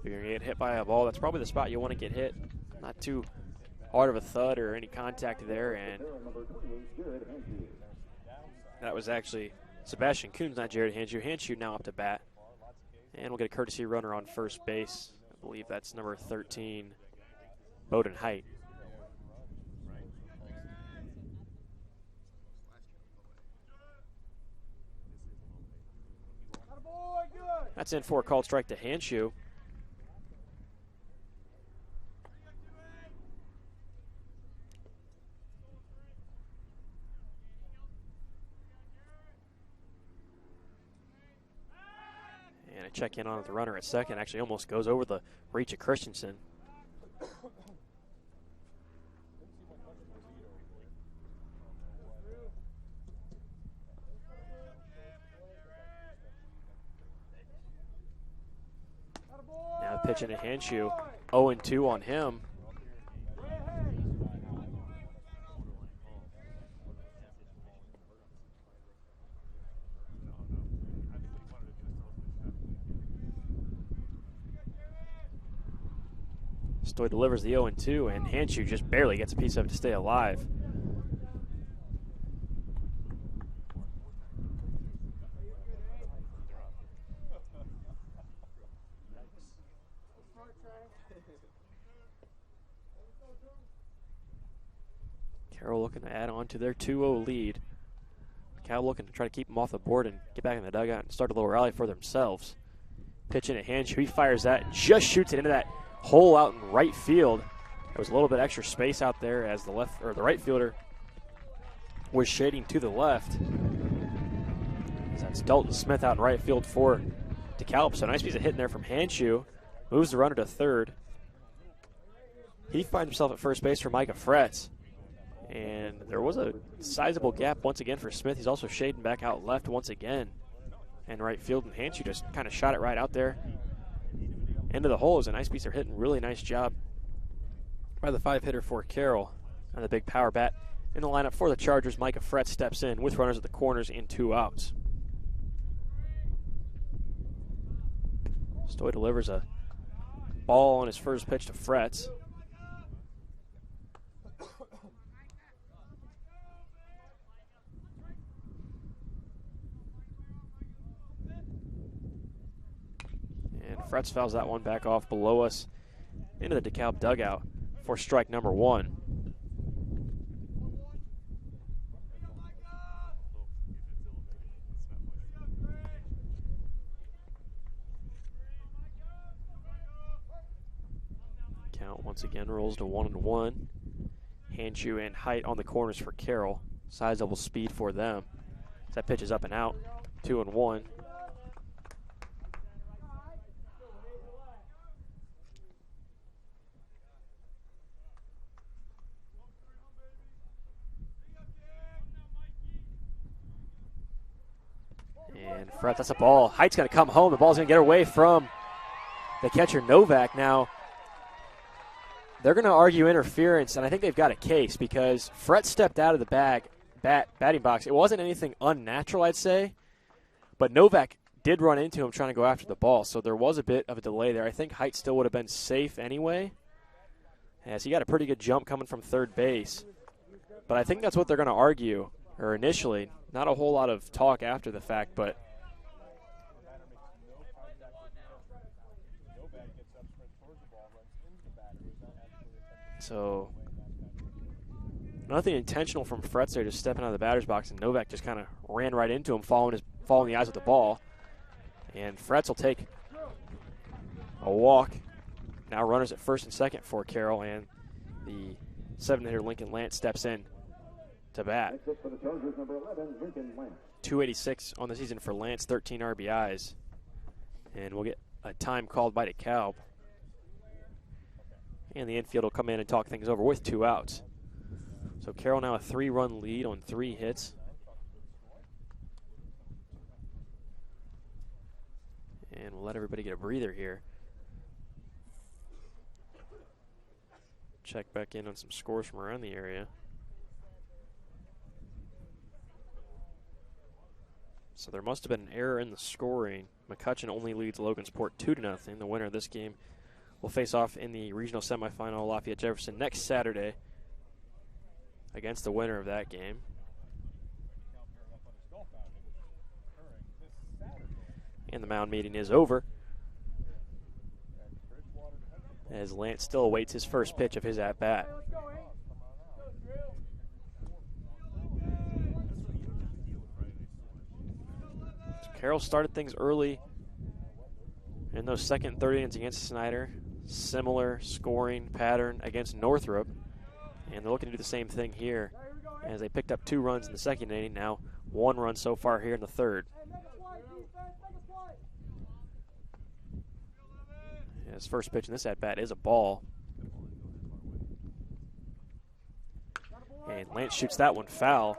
Figuring he get hit by a ball, that's probably the spot you want to get hit. Not too hard of a thud or any contact there, and that was actually Sebastian Coons, not Jared Hanshew. Hanshew now up to bat. And we'll get a courtesy runner on first base. I believe that's number 13, Bowden Height. That's in for a called strike to Hanshew. And I check in on the runner at second. Actually almost goes over the reach of Christensen. Now pitching to Hanshew, 0-2 on him. Stoy delivers the 0-2, and Hanshew just barely gets a piece of it to stay alive. Carroll looking to add on to their 2-0 lead. Cal looking to try to keep them off the board and get back in the dugout and start a little rally for themselves. Pitching at Hanshew, he fires that and just shoots it into that hole out in right field. There was a little bit extra space out there as the right fielder was shading to the left. That's Dalton Smith out in right field for DeKalb. So nice piece of hitting there from Hanshew. Moves the runner to third. He finds himself at first base for Micah Fretz. And there was a sizable gap once again for Smith. He's also shading back out left once again in right field. And Hanshew just kind of shot it right out there into the hole. It was a nice piece of hitting. Really nice job by the 5-hitter for Carroll. And the big power bat in the lineup for the Chargers. Micah Fretz steps in with runners at the corners and 2 outs. Stoy delivers a ball on his first pitch to Fretz. And Fretz fouls that one back off below us into the DeKalb dugout for strike number 1. Count once again rolls to 1-1. Hanshew and Height on the corners for Carroll. Sizable speed for them. That pitch is up and out. 2-1. And Fretz, that's a ball. Height's going to come home. The ball's going to get away from the catcher, Novak. Now, they're going to argue interference, and I think they've got a case because Fretz stepped out of the batting box. It wasn't anything unnatural, I'd say, but Novak did run into him trying to go after the ball, so there was a bit of a delay there. I think Height still would have been safe anyway, as he got a pretty good jump coming from third base. But I think that's what they're going to argue, or initially. Not a whole lot of talk after the fact, but so nothing intentional from Fretz there, just stepping out of the batter's box, and Novak just kind of ran right into him, following the eyes of the ball. And Fretz will take a walk. Now runners at first and second for Carroll, and the 7-hitter Lincoln Lance steps in to bat. 286 on the season for Lance, 13 RBIs. And we'll get a time called by DeKalb. And the infield will come in and talk things over with 2 outs. So Carroll now a 3-run lead on 3 hits. And we'll let everybody get a breather here. Check back in on some scores from around the area. So there must have been an error in the scoring. McCutcheon only leads Logansport 2-0. The winner of this game will face off in the regional semifinal Lafayette Jefferson next Saturday against the winner of that game. And the mound meeting is over, as Lance still awaits his first pitch of his at-bat. So Carroll started things early in those second and third innings against Snyder. Similar scoring pattern against Northrop. And they're looking to do the same thing here, as they picked up 2 runs in the second inning. Now 1 run so far here in the third. His first pitch in this at-bat is a ball. And Lance shoots that one foul.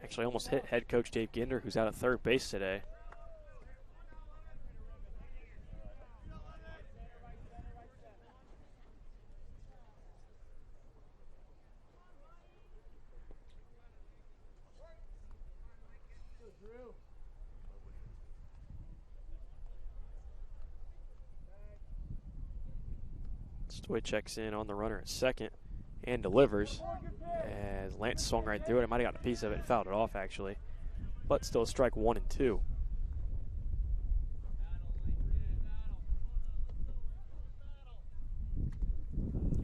Actually almost hit head coach Dave Ginder, who's out at third base today. Stoy checks in on the runner at second and delivers, as Lance swung right through it. I might have gotten a piece of it and fouled it off, actually. But still a strike 1 and 2.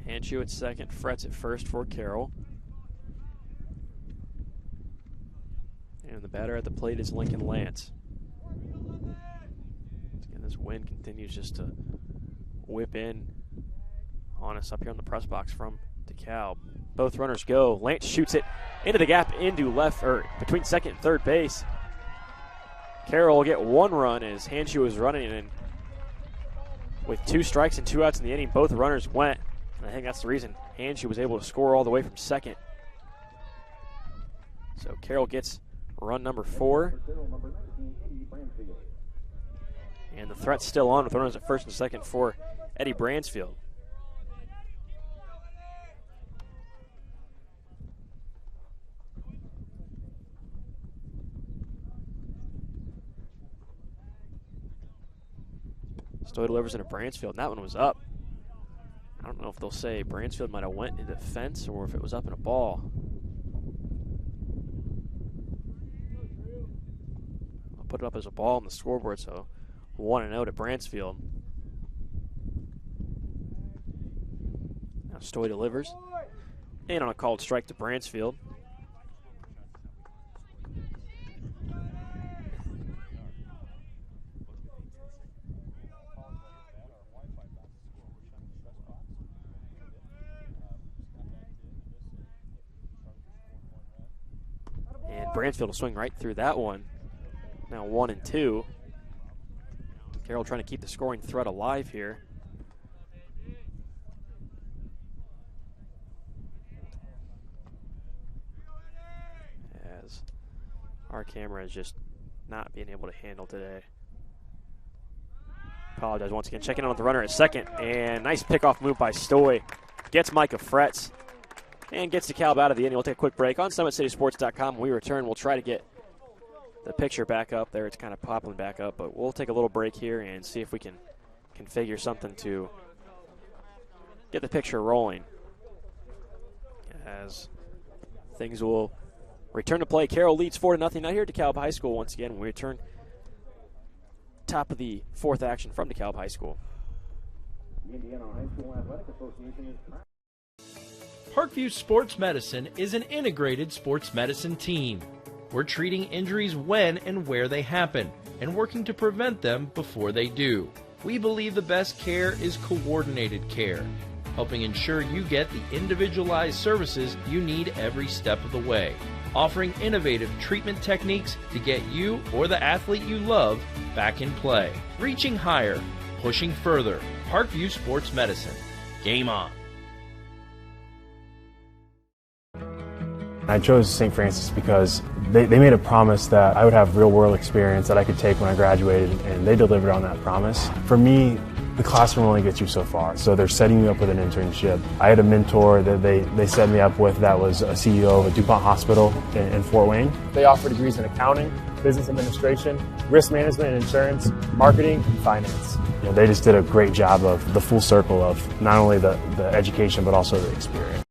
Hanshu at second, Fretz at first for Carroll. And the batter at the plate is Lincoln Lance. Again, this wind continues just to whip in on us up here on the press box from DeKalb. Both runners go. Lance shoots it into the gap into left, or between second and third base. Carroll will get 1 run as Hanshu is running, and with 2 strikes and 2 outs in the inning, both runners went. And I think that's the reason Hanshu was able to score all the way from second. So Carroll gets run number 4. And the threat's still on with runners at first and second for Eddie Bransfield. Stoy delivers into Bransfield, and that one was up. I don't know if they'll say Bransfield might have went into the fence or if it was up in a ball. I'll put it up as a ball on the scoreboard, so 1-0 to Bransfield. Now Stoy delivers, and on a called strike to Bransfield. Bransfield will swing right through that one. Now 1 and 2. Carroll trying to keep the scoring threat alive here. As our camera is just not being able to handle today. Apologize once again. Checking in on the runner at second. And nice pickoff move by Stoy. Gets Micah Fretz. And gets DeKalb out of the inning. We'll take a quick break on SummitCitySports.com. When we return, we'll try to get the picture back up there. It's kind of popping back up, but we'll take a little break here and see if we can configure something to get the picture rolling as things will return to play. Carroll leads 4-0 now here at DeKalb High School. Once again, we return top of the fourth action from DeKalb High School. The Indiana High School Athletic Association is Parkview Sports Medicine is an integrated sports medicine team. We're treating injuries when and where they happen and working to prevent them before they do. We believe the best care is coordinated care, helping ensure you get the individualized services you need every step of the way, offering innovative treatment techniques to get you or the athlete you love back in play. Reaching higher, pushing further. Parkview Sports Medicine. Game on. I chose St. Francis because they made a promise that I would have real-world experience that I could take when I graduated, and they delivered on that promise. For me, the classroom only gets you so far, so they're setting you up with an internship. I had a mentor that they set me up with that was a CEO of a DuPont hospital in Fort Wayne. They offer degrees in accounting, business administration, risk management and insurance, marketing, and finance. You know, they just did a great job of the full circle of not only the education but also the experience.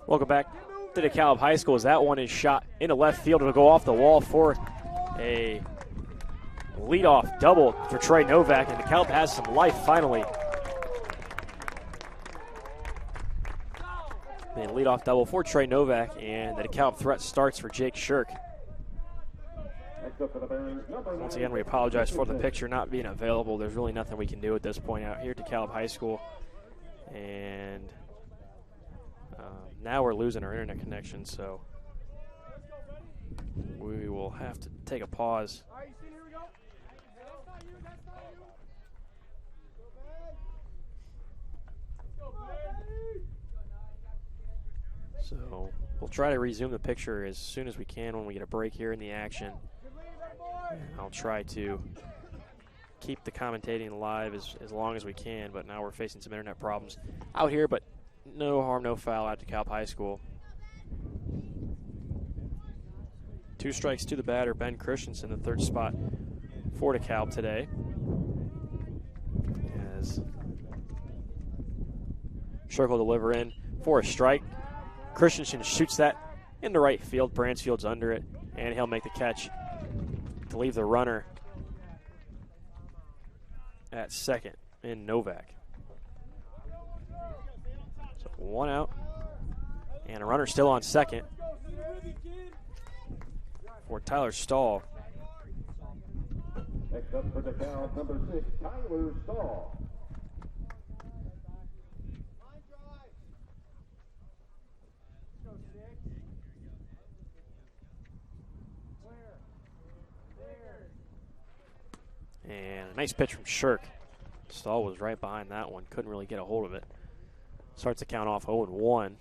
Welcome back to DeKalb High School as that one is shot into left field. It'll go off the wall for a leadoff double for Trey Novak, and DeKalb has some life finally. And leadoff double for Trey Novak, and the DeKalb threat starts for Jake Shirk. Once again, we apologize for the picture not being available. There's really nothing we can do at this point out here at DeKalb High School. And now we're losing our internet connection, so we will have to take a pause. So we'll try to resume the picture as soon as we can when we get a break here in the action. And I'll try to keep the commentating live as long as we can, but now we're facing some internet problems out here, but no harm, no foul at DeKalb High School. 2 strikes to the batter, Ben Christensen, the third spot for DeKalb today. As Shirk will deliver in for a strike. Christensen shoots that into right field. Bransfield's under it, and he'll make the catch to leave the runner at second in Novak. So 1 out, and a runner still on second for Tyler Stahl. next up for DeKalb, number 6, Tyler Stahl. And a nice pitch from Shirk. Stahl was right behind that one. Couldn't really get a hold of it. Starts the count off 0-1.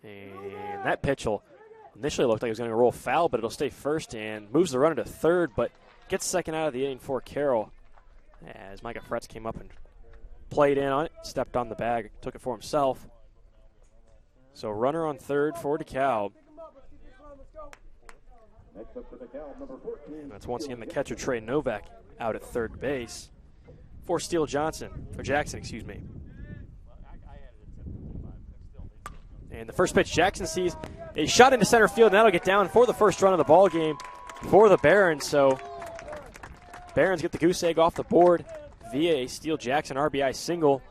And that pitch will initially looked like it was going to roll foul, but it'll stay first and moves the runner to third, but gets second out of the inning for Carroll as Micah Fretz came up and played in on it, stepped on the bag, took it for himself. So runner on third for DeKalb. Next up for DeKalb, number 14. And that's once again the catcher Trey Novak out at third base for Steele Jackson, excuse me. And the first pitch Jackson sees a shot into center field, and that'll get down for the first run of the ball game for the Barons. So Barons get the goose egg off the board via a Steele Jackson RBI single.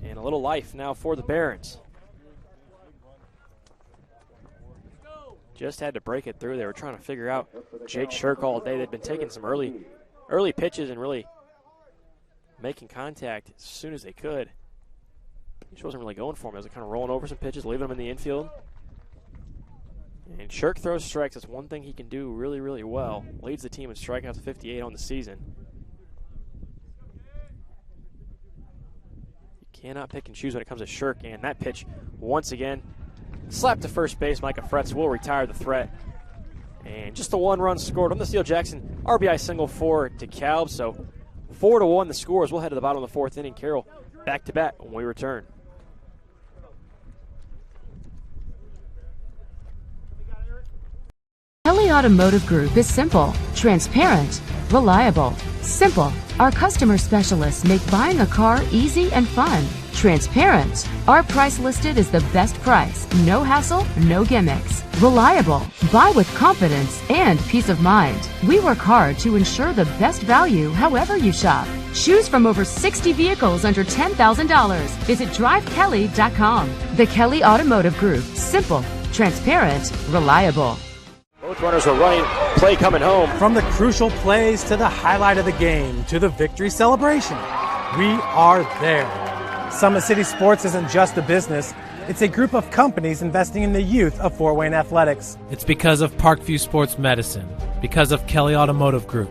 And a little life now for the Barons. Just had to break it through. They were trying to figure out Jake Shirk all day. They'd been taking some early pitches and really making contact as soon as they could. He just wasn't really going for him. He was kind of rolling over some pitches, leaving them in the infield. And Shirk throws strikes. That's one thing he can do really, really well. Leads the team in strikeouts with 58 on the season. You cannot pick and choose when it comes to Shirk, and that pitch once again slapped to first base. Micah Fretz will retire the threat. And just a 1 run scored on the Steele Jackson RBI single for DeKalb. So 4-1 the score as we'll head to the bottom of the fourth inning. Carroll back to bat when we return. Kelly Automotive Group is simple, transparent, reliable. Simple. Our customer specialists make buying a car easy and fun. Transparent. Our price listed is the best price. No hassle, no gimmicks. Reliable. Buy with confidence and peace of mind. We work hard to ensure the best value however you shop. Choose from over 60 vehicles under $10,000. Visit drivekelly.com. The Kelly Automotive Group. Simple, transparent, reliable. Both runners are running, play coming home. From the crucial plays to the highlight of the game to the victory celebration, we are there. Summit City Sports isn't just a business. It's a group of companies investing in the youth of Fort Wayne athletics. It's because of Parkview Sports Medicine, because of Kelly Automotive Group,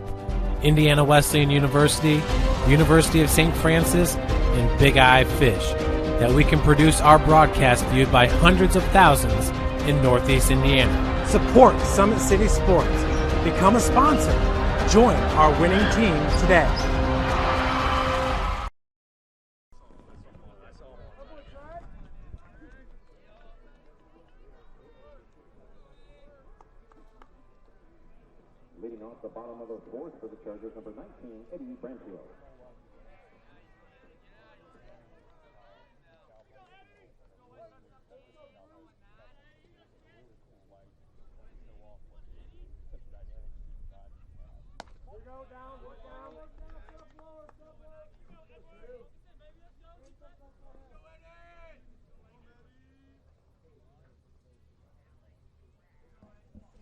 Indiana Wesleyan University, University of St. Francis, and Big Eye Fish, that we can produce our broadcast viewed by hundreds of thousands in Northeast Indiana. Support Summit City Sports. Become a sponsor. Join our winning team today. Leading off the bottom of the fourth for the Chargers, number 19, Eddie Branfield.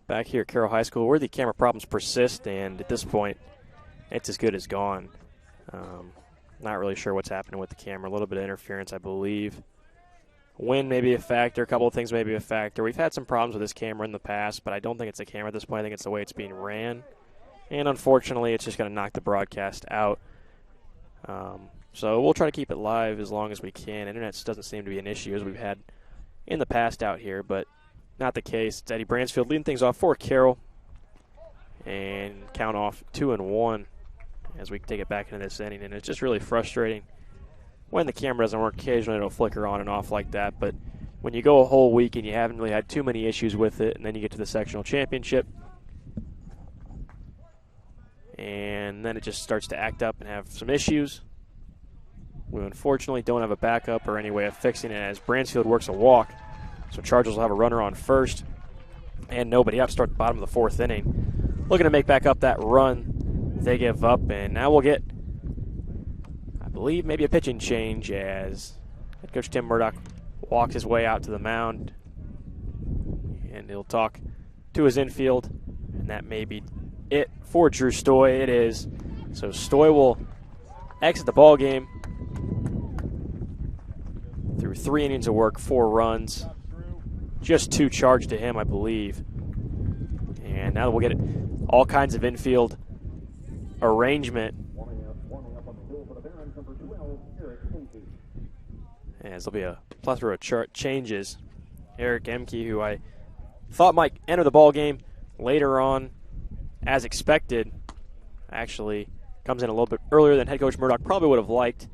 Back here at Carroll High School, where the camera problems persist, and at this point, it's as good as gone. Not really sure what's happening with the camera. A little bit of interference, I believe. Wind may be a factor. A couple of things may be a factor. We've had some problems with this camera in the past, but I don't think it's the camera at this point. I think it's the way it's being ran. And unfortunately, it's just going to knock the broadcast out. So we'll try to keep it live as long as we can. Internet doesn't seem to be an issue as we've had in the past out here, but not the case. It's Eddie Bransfield leading things off for Carroll. And count off 2-1 as we take it back into this inning. And it's just really frustrating when the camera doesn't work. Occasionally it'll flicker on and off like that. But when you go a whole week and you haven't really had too many issues with it, and then you get to the sectional championship, and then it just starts to act up and have some issues. We unfortunately don't have a backup or any way of fixing it as Bransfield works a walk. So Chargers will have a runner on first and nobody up. Start the bottom of the fourth inning. Looking to make back up that run they give up, and now we'll get, I believe, maybe a pitching change as head coach Tim Murdoch walks his way out to the mound, and he'll talk to his infield, and that may be it for Drew Stoy. It is. So Stoy will exit the ball game through 3 innings of work, 4 runs. Just 2 charged to him, I believe. And now we'll get all kinds of infield arrangement. As there'll be a plethora of changes. Eric Emke, who I thought might enter the ball game later on, as expected, actually comes in a little bit earlier than head coach Murdoch probably would have liked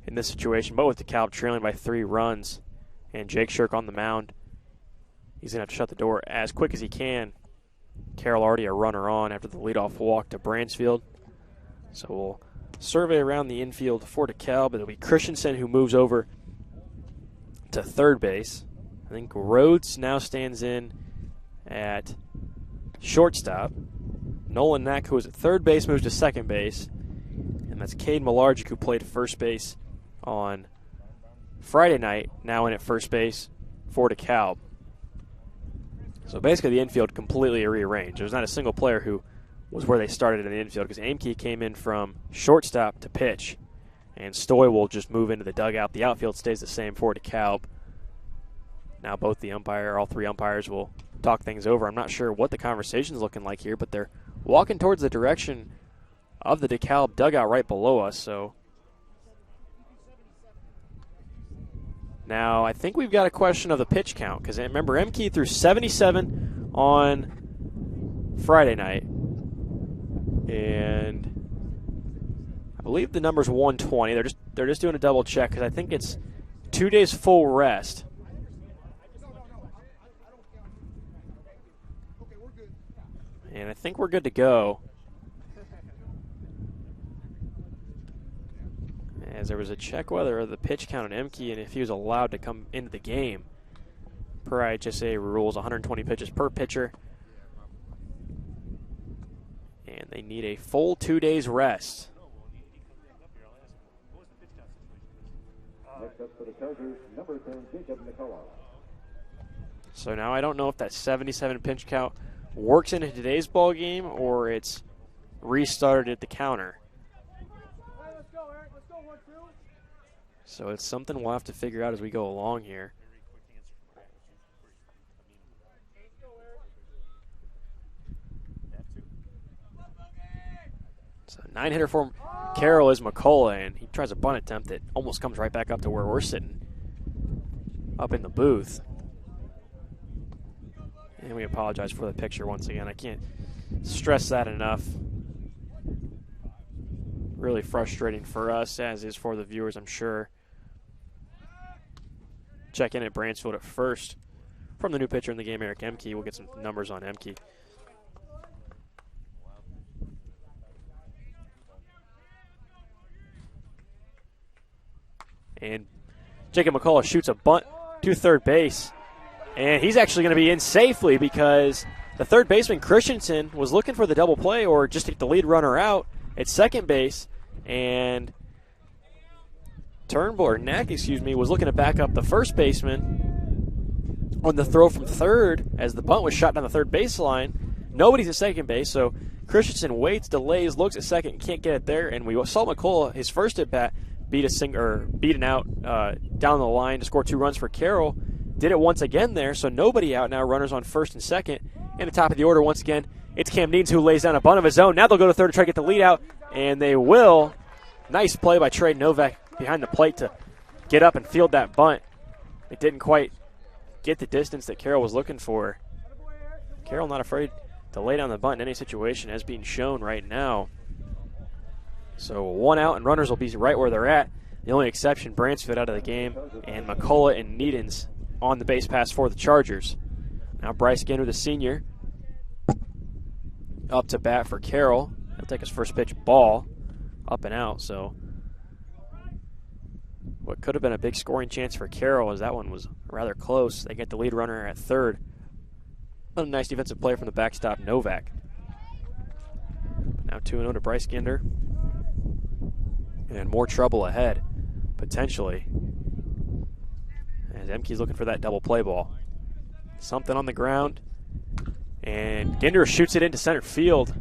in this situation, but with DeKalb trailing by 3 runs and Jake Shirk on the mound, he's going to have to shut the door as quick as he can. Carroll already a runner on after the leadoff walk to Bransfield. So we'll survey around the infield for DeKalb. It'll be Christensen who moves over to third base. I think Rhodes now stands in at shortstop. Nolan Knack, who was at third base, moves to second base. And that's Cade Malarczyk, who played first base on Friday night, now in at first base for DeKalb. So basically the infield completely rearranged. There's not a single player who was where they started in the infield because Amke came in from shortstop to pitch, and Stoy will just move into the dugout. The outfield stays the same for DeKalb. Now both the umpire, all 3 umpires will talk things over. I'm not sure what the conversation's looking like here, but they're walking towards the direction of the DeKalb dugout right below us. So Now, I think we've got a question of the pitch count, because remember, Emke threw 77 on Friday night, and I believe the number's 120. They're just doing a double check, because I think it's 2 days full rest. And I think we're good to go. As there was a check whether the pitch count on Emke and if he was allowed to come into the game. Per IHSAA rules, 120 pitches per pitcher. And they need a full 2 days rest. Next up for the Chargers, number 10, Jacob McCullough. So now I don't know if that 77 pitch count works into today's ball game or it's restarted at the counter. So it's something we'll have to figure out as we go along here. So 9-hitter for Carroll is McCullough, and he tries a bunt attempt that almost comes right back up to where we're sitting, up in the booth. And we apologize for the picture once again. I can't stress that enough. Really frustrating for us, as is for the viewers, I'm sure. Check in at Bransfield at first. From the new pitcher in the game, Eric Emke. We'll get some numbers on Emke. And Jacob McCullough shoots a bunt to third base. And he's actually going to be in safely because the third baseman, Christensen, was looking for the double play or just to get the lead runner out at second base. And Nack, was looking to back up the first baseman on the throw from third as the bunt was shot down the third baseline. Nobody's at second base, so Christensen waits, delays, looks at second, can't get it there, and we saw McCullough, his first at bat, beat an out down the line to score 2 runs for Carroll. Did it once again there, so nobody out now, runners on first and second. And the top of the order once again, it's Cam Deans who lays down a bunt of his own. Now they'll go to third to try to get the lead out, and they will. Nice play by Trey Novak behind the plate to get up and field that bunt. It didn't quite get the distance that Carroll was looking for. Carroll not afraid to lay down the bunt in any situation, as being shown right now. So 1 out, and runners will be right where they're at. The only exception, Bransfield out of the game, and McCullough and Needens on the base pass for the Chargers. Now Bryce Gander, the senior, up to bat for Carroll. He'll take his first pitch, ball, up and out. So what could have been a big scoring chance for Carroll, as that one was rather close. They get the lead runner at third. A nice defensive play from the backstop, Novak. Now 2-0 to Bryce Gander. And more trouble ahead, potentially, as Emke's looking for that double play ball. Something on the ground, and Ginder shoots it into center field.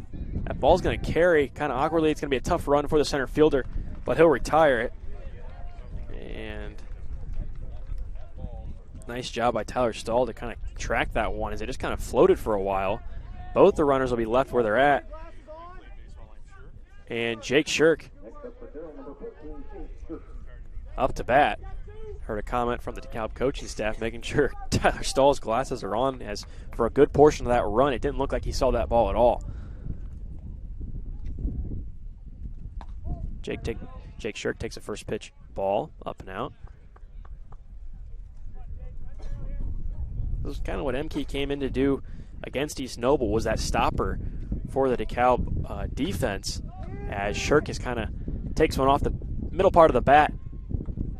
That ball's going to carry kind of awkwardly. It's going to be a tough run for the center fielder, but he'll retire it. And nice job by Tyler Stahl to kind of track that one, as it just kind of floated for a while. Both the runners will be left where they're at. And Jake Shirk up to bat. Heard a comment from the DeKalb coaching staff making sure Tyler Stahl's glasses are on, as for a good portion of that run, it didn't look like he saw that ball at all. Jake Shirk takes a first pitch, ball, up and out. This is kind of what Emke came in to do against East Noble, was that stopper for the DeKalb defense, as Shirk is kind of takes one off the middle part of the bat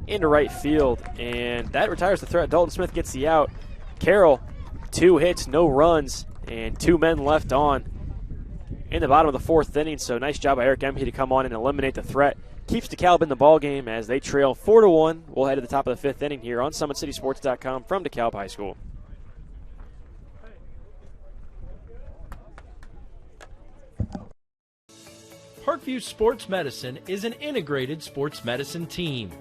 into right field, and that retires the threat. Dalton Smith gets the out. Carroll, 2 hits, no runs, and 2 men left on in the bottom of the 4th inning. So nice job by Eric Emke to come on and eliminate the threat. Keeps DeKalb in the ball game as they trail 4-1. We'll head to the top of the 5th inning here on SummitCitySports.com from DeKalb High School. Parkview Sports Medicine is an integrated sports medicine team.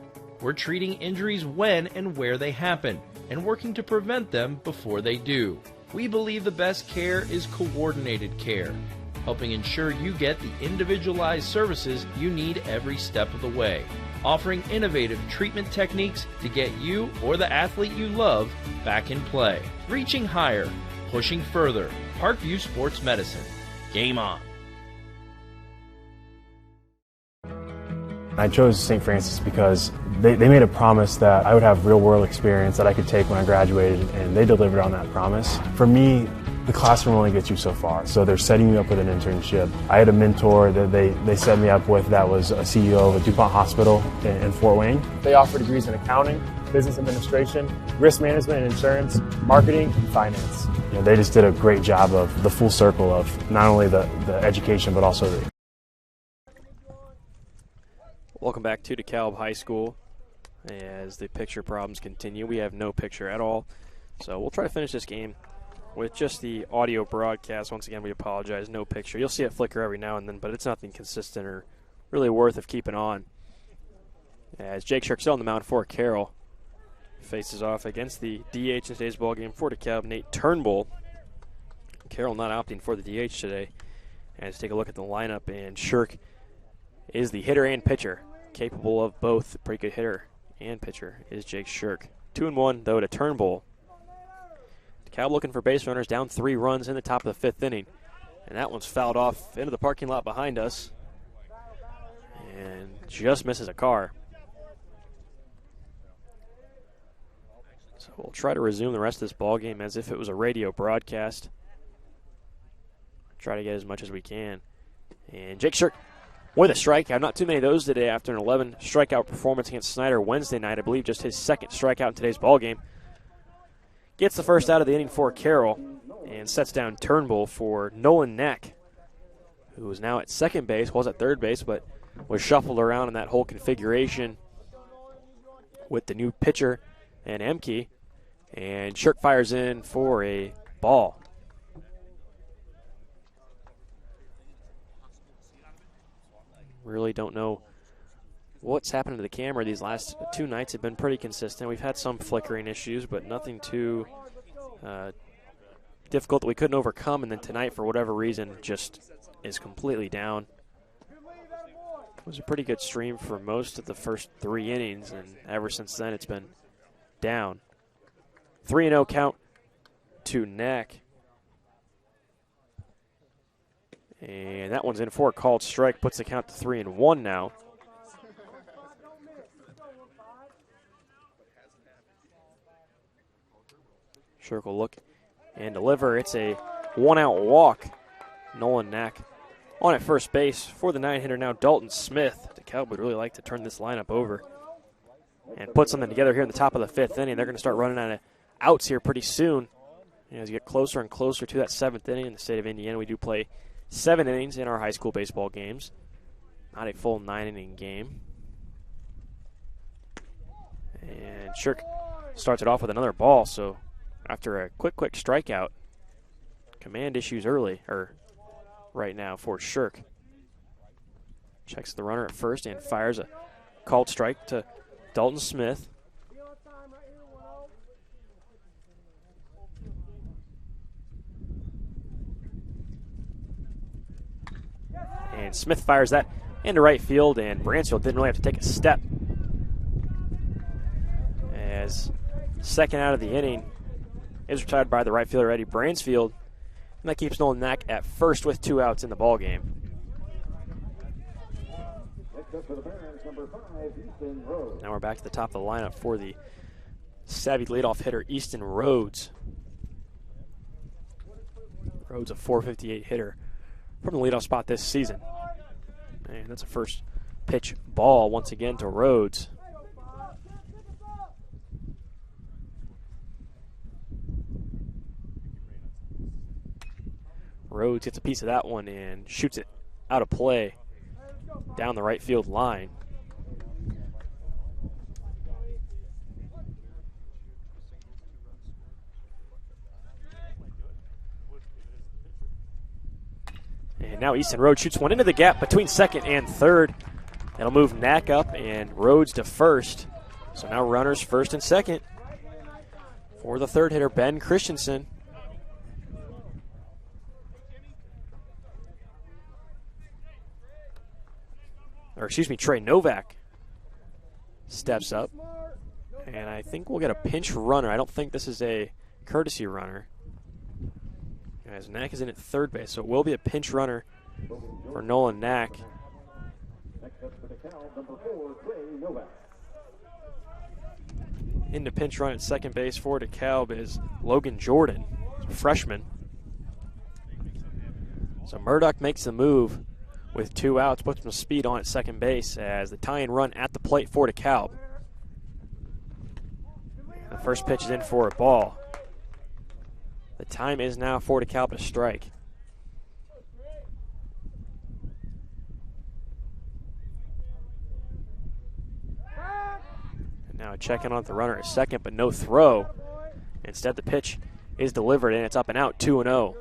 We're treating injuries when and where they happen and working to prevent them before they do. We believe the best care is coordinated care. helping ensure you get the individualized services you need every step of the way. Offering innovative treatment techniques to get you or the athlete you love back in play. Reaching higher, pushing further. Parkview Sports Medicine. Game on. I chose St. Francis because they made a promise that I would have real-world experience that I could take when I graduated, and they delivered on that promise. For me, the classroom only gets you so far, so they're setting you up with an internship. I had a mentor that they set me up with that was a CEO of a DuPont hospital in Fort Wayne. They offer degrees in accounting, business administration, risk management and insurance, marketing, and finance. You know, they just did a great job of the full circle of not only the education, but also the... Welcome back to DeKalb High School. As the picture problems continue, we have no picture at all. So we'll try to finish this game with just the audio broadcast. Once again, we apologize, no picture. You'll see it flicker every now and then, but it's nothing consistent or really worth of keeping on. As Jake Shirk still on the mound for Carroll. Faces off against the DH in today's ballgame for DeKalb, Nate Turnbull. Carroll not opting for the DH today. And let's take a look at the lineup, and Shirk is the hitter and pitcher. Capable of both. Pretty good hitter and pitcher is Jake Shirk. 2-1, though, to Turnbull. DeKalb looking for base runners, down 3 runs in the top of the 5th inning. And that one's fouled off into the parking lot behind us. And just misses a car. So we'll try to resume the rest of this ball game as if it was a radio broadcast. Try to get as much as we can. And Jake Shirk with a strikeout. Not too many of those today after an 11 strikeout performance against Snyder Wednesday night. I believe just his second strikeout in today's ball game. Gets the first out of the inning for Carroll and sets down Turnbull for Nolan Neck, who is now at second base, was at third base, but was shuffled around in that whole configuration with the new pitcher and Emke. And Shirk fires in for a ball. Really don't know what's happened to the camera. These last 2 nights have been pretty consistent. We've had some flickering issues, but nothing too difficult that we couldn't overcome. And then tonight, for whatever reason, just is completely down. It was a pretty good stream for most of the first 3 innings, and ever since then it's been down. 3-0 count to Neck. And that one's in for a called strike, puts the count to 3-1 now. Shirk will look and deliver. It's a 1-out walk. Nolan Neck on at first base for the 9-hitter now, Dalton Smith. DeKalb would really like to turn this lineup over and put something together here in the top of the 5th inning. They're going to start running out of outs here pretty soon. And as you get closer and closer to that 7th inning in the state of Indiana, we do play 7 innings in our high school baseball games. Not a full 9-inning game. And Shirk starts it off with another ball, so after a quick strikeout, command issues early, or right now for Shirk. Checks the runner at first and fires a called strike to Dalton Smith. And Smith fires that into right field, and Bransfield didn't really have to take a step. As second out of the inning is retired by the right fielder Eddie Bransfield, and that keeps Nolan Neck at first with 2 outs in the ball game. Now we're back to the top of the lineup for the savvy leadoff hitter Easton Rhodes. Rhodes a .458 hitter from the leadoff spot this season. And that's a first pitch ball once again to Rhodes. Rhodes gets a piece of that one and shoots it out of play down the right field line. And now Easton Rhodes shoots one into the gap between second and third. That'll move Knack up and Rhodes to first. So now runners first and second for the third hitter, Ben Christensen. Trey Novak steps up. And I think we'll get a pinch runner. I don't think this is a courtesy runner, as Knack is in at third base, so it will be a pinch runner for Nolan Knack. In the pinch run at second base for DeKalb is Logan Jordan, a freshman. So Murdoch makes the move with 2 outs, puts some speed on at second base as the tie-in run at the plate for DeKalb. The first pitch is in for a ball. The time is now for DeKalb to strike. And now a check in on the runner at second, but no throw. Instead, the pitch is delivered, and it's up and out, 2-0.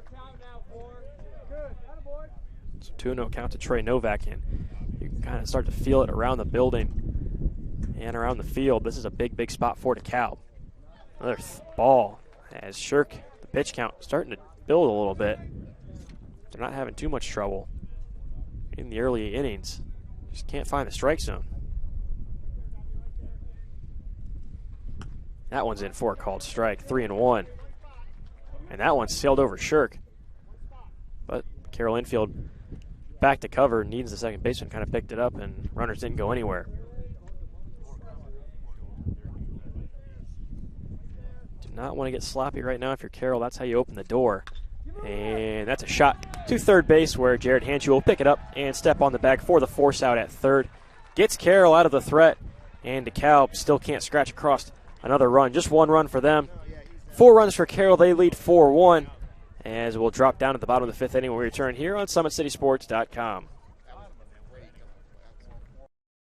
So 2-0 count to Trey Novak, and you can kind of start to feel it around the building and around the field. This is a big, big spot for DeKalb. Another ball as Shirk, the pitch count starting to build a little bit. They're not having too much trouble in the early innings. Just can't find the strike zone. That one's in for a called strike, 3-1. And that one sailed over Shirk. But Carroll infield back to cover, needs the second baseman, kind of picked it up, and runners didn't go anywhere. Do not want to get sloppy right now if you're Carroll. That's how you open the door. And that's a shot to third base where Jared Hanchu will pick it up and step on the bag for the force out at third. Gets Carroll out of the threat, and DeKalb still can't scratch across another run. Just one run for them. 4 runs for Carroll. They lead 4-1 as we'll drop down at the bottom of the fifth inning when we return here on SummitCitySports.com.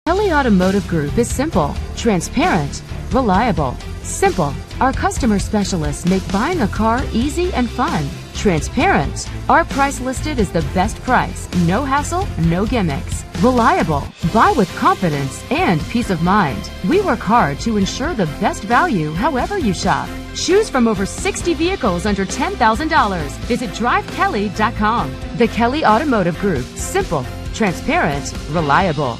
Kelly Automotive Group is simple, transparent, reliable. Simple. Our customer specialists make buying a car easy and fun. Transparent. Our price listed is the best price. No hassle, no gimmicks. Reliable. Buy with confidence and peace of mind. We work hard to ensure the best value however you shop. Choose from over 60 vehicles under $10,000. Visit drivekelly.com. The Kelly Automotive Group. Simple, transparent, reliable.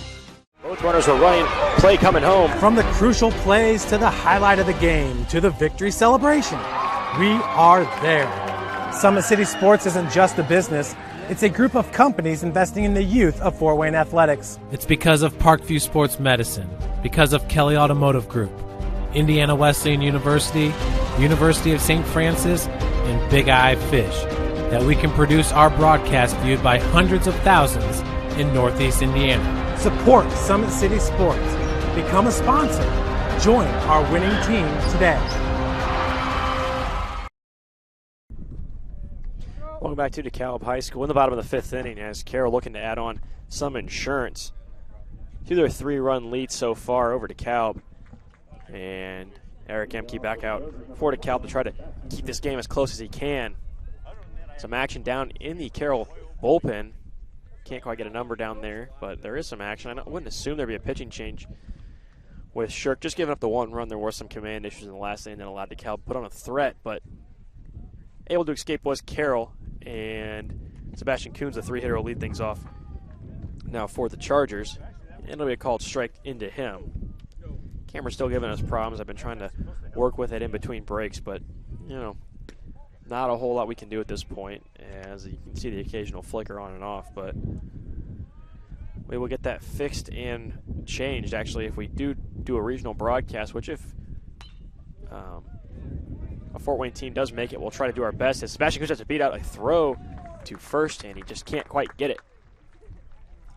Both runners are running, play coming home. From the crucial plays to the highlight of the game to the victory celebration, we are there. Summit City Sports isn't just a business. It's a group of companies investing in the youth of Fort Wayne athletics. It's because of Parkview Sports Medicine, because of Kelly Automotive Group, Indiana Wesleyan University, University of St. Francis, and Big Eye Fish, that we can produce our broadcast viewed by hundreds of thousands in Northeast Indiana. Support Summit City Sports. Become a sponsor. Join our winning team today. Welcome back to DeKalb High School in the bottom of the fifth inning as Carroll looking to add on some insurance to their 3-run lead so far over DeKalb. And Eric Emke back out for DeKalb to try to keep this game as close as he can. Some action down in the Carroll bullpen. Can't quite get a number down there, but there is some action. I wouldn't assume there'd be a pitching change with Shirk. Just giving up the 1 run, there were some command issues in the last inning that allowed DeKalb put on a threat, but able to escape was Carroll, and Sebastian Coons, the 3-hitter, will lead things off now for the Chargers. And it'll be a called strike into him. Camera's still giving us problems. I've been trying to work with it in between breaks, but, you know, not a whole lot we can do at this point, as you can see the occasional flicker on and off, but we will get that fixed and changed, actually, if we do a regional broadcast, which if a Fort Wayne team does make it, we'll try to do our best. As Sebastian Coons has to beat out a throw to first, and he just can't quite get it.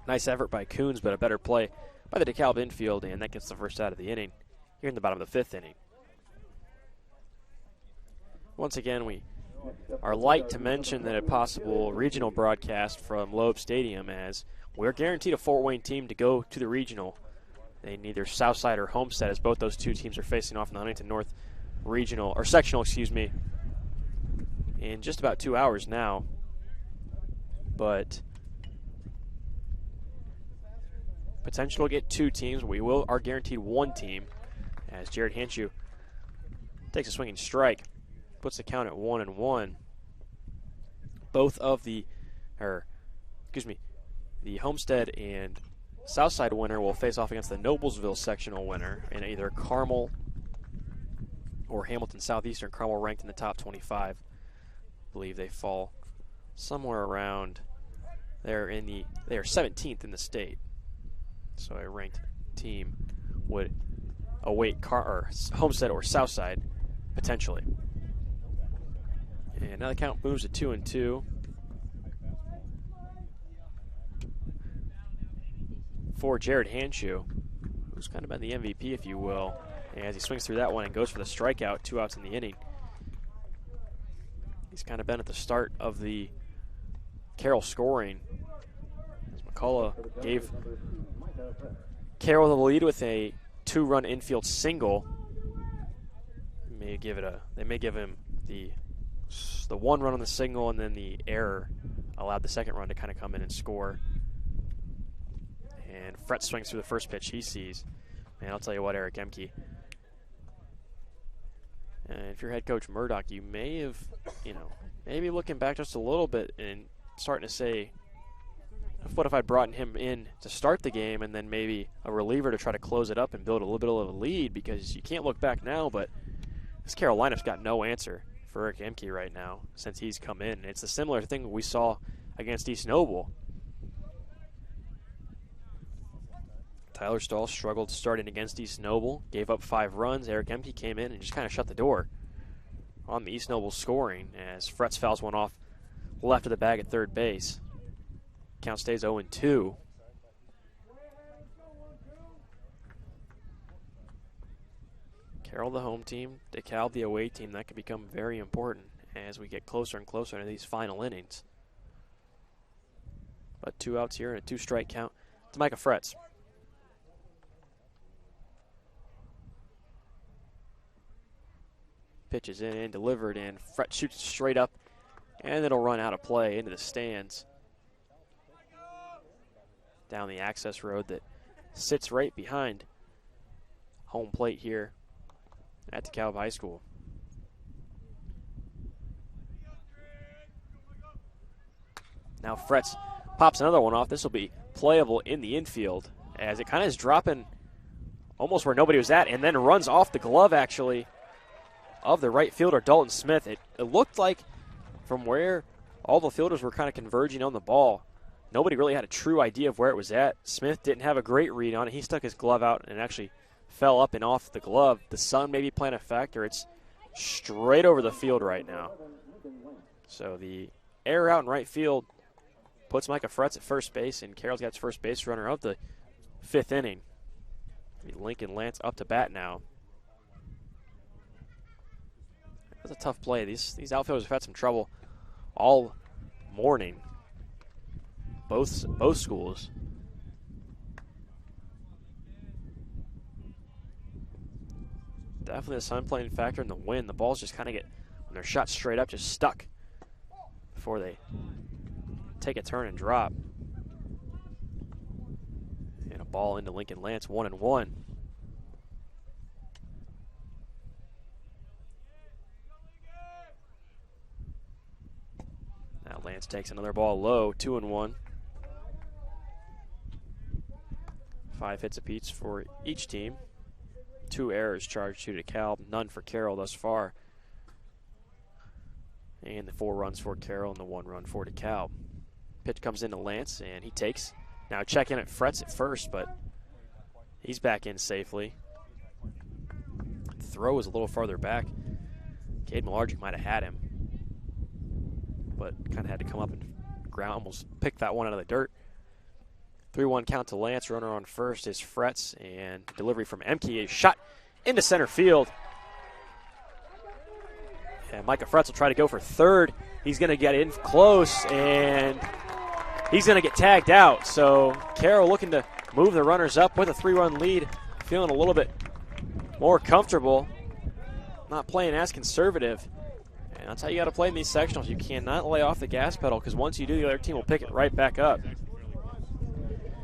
Nice effort by Coons, but a better play by the DeKalb infield, and that gets the first out of the inning here in the bottom of the fifth inning. Once again, we are light to mention that a possible regional broadcast from Loeb Stadium, as we're guaranteed a Fort Wayne team to go to the regional. They need either Southside or Homestead, as both those two teams are facing off in the Huntington North regional, or sectional, in just about 2 hours now. But potential to get 2 teams. We are guaranteed 1 team, as Jared Hanchu takes a swinging strike, puts the count at 1-1. Both of the Homestead and Southside winner will face off against the Noblesville sectional winner in either Carmel or Hamilton Southeastern. Carmel ranked in the top 25. I believe they fall somewhere around. They are 17th in the state. So a ranked team would await Homestead or Southside potentially. And now the count moves to 2-2. For Jared Hanshoe, who's kind of been the MVP, if you will, as he swings through that one and goes for the strikeout, 2 outs in the inning. He's kind of been at the start of the Carroll scoring. As McCullough gave Carroll the lead with a 2-run infield single. They may give him the 1 run on the single, and then the error allowed the second run to kind of come in and score. And Fretz swings through the first pitch he sees. And I'll tell you what, Eric Emke, if you're head coach Murdoch, you may have, maybe looking back just a little bit and starting to say, what if I'd brought him in to start the game and then maybe a reliever to try to close it up and build a little bit of a lead, because you can't look back now, but this Carroll lineup's got no answer for Eric Emke right now since he's come in. It's a similar thing we saw against East Noble. Tyler Stahl struggled starting against East Noble, gave up 5 runs. Eric Emke came in and just kind of shut the door on the East Noble scoring as Fretz fouls one off left of the bag at third base. Count stays 0-2. Carroll the home team, DeKalb the away team. That could become very important as we get closer and closer to these final innings. But 2 outs here and a 2-strike count to Micah Fretz. Pitch is in and delivered, and Fretz shoots straight up, and it'll run out of play into the stands. Down the access road that sits right behind home plate here at DeKalb High School. Now Fretz pops another one off. This will be playable in the infield as it kind of is dropping almost where nobody was at, and then runs off the glove actually of the right fielder, Dalton Smith. It looked like from where all the fielders were kind of converging on the ball, nobody really had a true idea of where it was at. Smith didn't have a great read on it. He stuck his glove out and actually fell up and off the glove. The sun may be playing a factor. It's straight over the field right now. So the error out in right field puts Micah Fretz at first base, and Carroll's got its first base runner of the 5th inning. Lincoln Lance up to bat now. That's a tough play. These outfielders have had some trouble all morning. Both schools. Definitely the sun playing factor in the wind. The balls just kind of get, when they're shot straight up, just stuck before they take a turn and drop. And a ball into Lincoln Lance, 1-1. Now Lance takes another ball low, 2-1. 5 hits apiece for each team. 2 errors charged to DeKalb, none for Carroll thus far. And the 4 runs for Carroll and the 1 run for DeKalb. Pitch comes into Lance, and he takes. Now check in at Fretz at first, but he's back in safely. Throw is a little farther back. Cade Malargic might have had him, but kind of had to come up and ground, almost picked that one out of the dirt. 3-1 count to Lance. Runner on first is Fretz, and delivery from Emke, a shot into center field. And Micah Fretz will try to go for third. He's going to get in close, and he's going to get tagged out. So Carroll looking to move the runners up with a 3-run lead, feeling a little bit more comfortable, not playing as conservative. And that's how you got to play in these sectionals. You cannot lay off the gas pedal, because once you do, the other team will pick it right back up.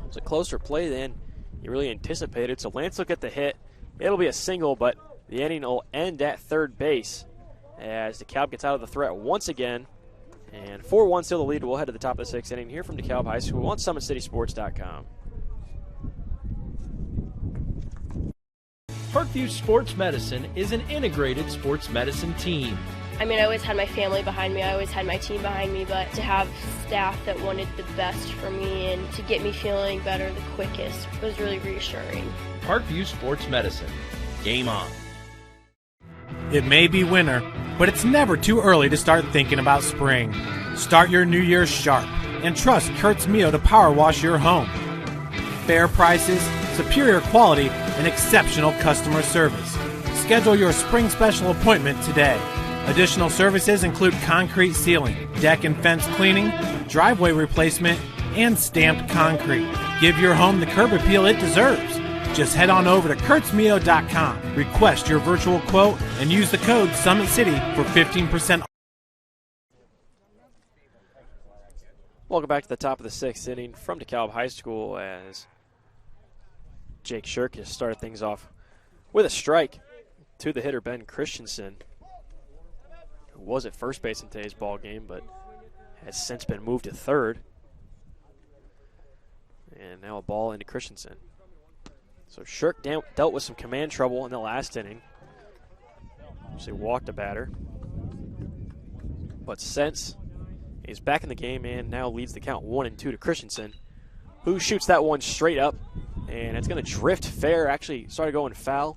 It's a closer play than you really anticipated. So Lance will get the hit. It'll be a single, but the inning will end at third base as DeKalb gets out of the threat once again. And 4-1 still the lead. We'll head to the top of the 6th inning here from DeKalb High School on SummitCitySports.com. Parkview Sports Medicine is an integrated sports medicine team. I mean, I always had my family behind me, I always had my team behind me, but to have staff that wanted the best for me and to get me feeling better the quickest was really reassuring. Parkview Sports Medicine. Game on. It may be winter, but it's never too early to start thinking about spring. Start your new year sharp and trust Kurt's Mio to power wash your home. Fair prices, superior quality, and exceptional customer service. Schedule your spring special appointment today. Additional services include concrete sealing, deck and fence cleaning, driveway replacement, and stamped concrete. Give your home the curb appeal it deserves. Just head on over to kurtzmio.com, request your virtual quote, and use the code SummitCity for 15% off. Welcome back to the top of the sixth inning from DeKalb High School as Jake Shirk has started things off with a strike to the hitter Ben Christensen, who was at first base in today's ball game, but has since been moved to third. And now a ball into Christensen. So Shirk dealt with some command trouble in the last inning. Actually walked a batter. But since he's back in the game and now leads the count 1-2 to Christensen, who shoots that one straight up. And it's going to drift fair. Actually started going foul.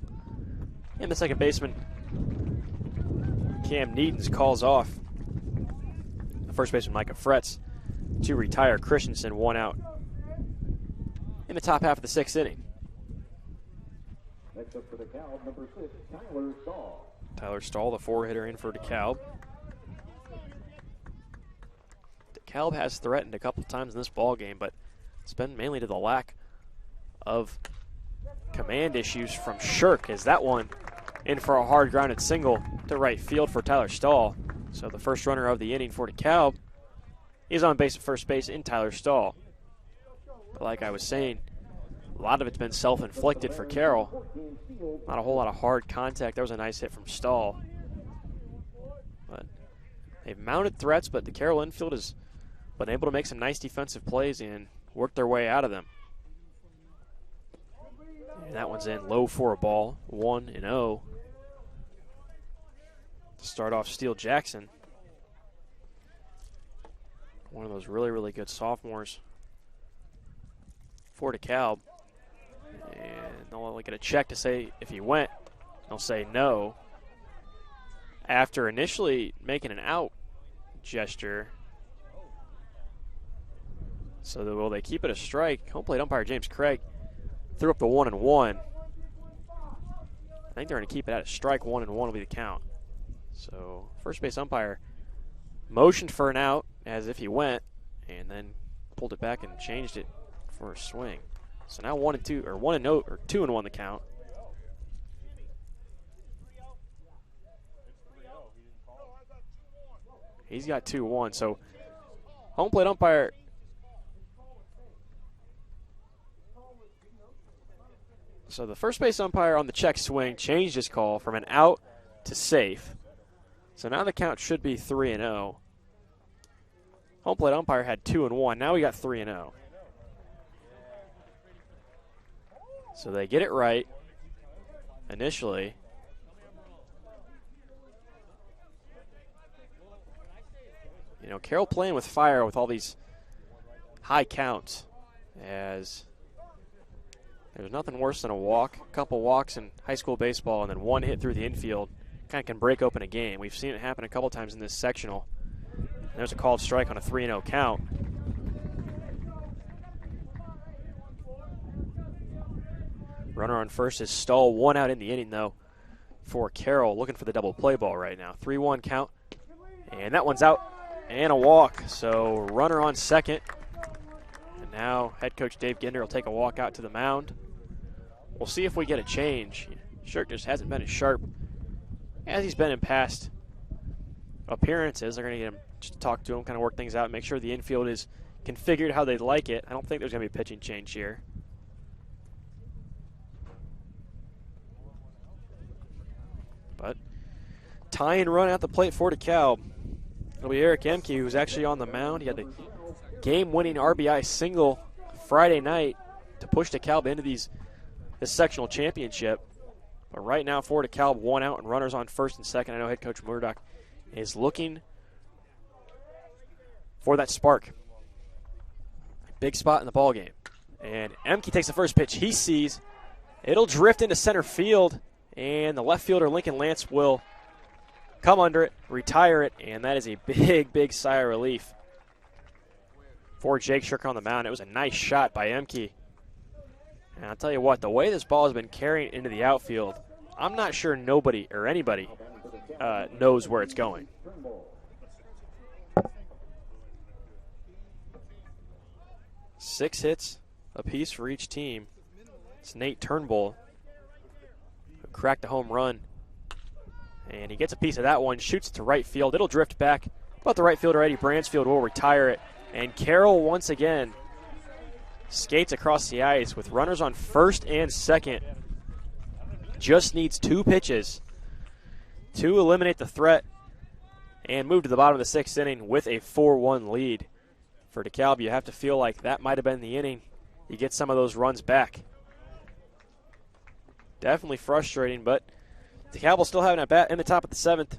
And the second baseman, Cam Needens, calls off the first baseman, Micah Fretz, to retire Christensen, 1 out in the top half of the sixth inning. Next up for DeKalb, number 6, Tyler Stahl. Tyler Stahl, the 4-hitter in for DeKalb. DeKalb has threatened a couple times in this ball game, but it's been mainly to the lack of command issues from Shirk, as that one in for a hard grounded single to right field for Tyler Stahl. So the first runner of the inning for DeKalb is on base at first base in Tyler Stahl. But like I was saying, a lot of it's been self-inflicted for Carroll. Not a whole lot of hard contact. That was a nice hit from Stahl. But they've mounted threats, but the Carroll infield has been able to make some nice defensive plays and work their way out of them. And that one's in low for a ball, 1-0. To start off Steele Jackson. One of those really, really good sophomores for DeKalb. And they'll only get a check to say if he went. They'll say no. After initially making an out gesture. So will they keep it a strike? Home plate umpire James Craig threw up the 1-1. I think they're going to keep it at a strike. 1-1 will be the count. So first base umpire motioned for an out as if he went, and then pulled it back and changed it for a swing. So now 1-2 or 1-0 or 2-1 the count. He's got 2-1. So home plate umpire. So the first base umpire on the check swing changed his call from an out to safe. So now the count should be 3-0. Home plate umpire had 2-1. Now we got 3-0. So they get it right initially. You know, Carroll playing with fire with all these high counts, as there's nothing worse than a walk. A couple walks in high school baseball and then one hit through the infield kind of can break open a game. We've seen it happen a couple times in this sectional. There's a called strike on a 3-0 count. Runner on first is Stahl, 1 out in the inning, though, for Carroll, looking for the double play ball right now. 3-1 count, and that one's out, and a walk. So runner on second, and now head coach Dave Ginder will take a walk out to the mound. We'll see if we get a change. Shirk just hasn't been as sharp as he's been in past appearances. They're going to get him just to talk to him, kind of work things out, make sure the infield is configured how they'd like it. I don't think there's going to be a pitching change here. But tying run at the plate for DeKalb. It'll be Eric Emke, who's actually on the mound. He had the game-winning RBI single Friday night to push DeKalb into this sectional championship. But right now for DeKalb, 1 out and runners on first and second. I know head coach Murdoch is looking for that spark. Big spot in the ball game. And Emke takes the first pitch. He sees. It'll drift into center field, and the left fielder Lincoln Lance will come under it, retire it, and that is a big, big sigh of relief for Jake Shirker on the mound. It was a nice shot by Emke. And I'll tell you what, the way this ball has been carrying into the outfield, I'm not sure nobody or anybody knows where it's going. Six hits apiece for each team. It's Nate Turnbull who cracked a home run. And he gets a piece of that one, shoots it to right field. It'll drift back, but the right fielder Eddie Bransfield will retire it. And Carroll once again skates across the ice with runners on first and second. Just needs 2 pitches to eliminate the threat and move to the bottom of the 6th inning with a 4-1 lead. For DeKalb, you have to feel like that might have been the inning. You get some of those runs back. Definitely frustrating, but DeKalb will still have an at-bat in the top of the 7th.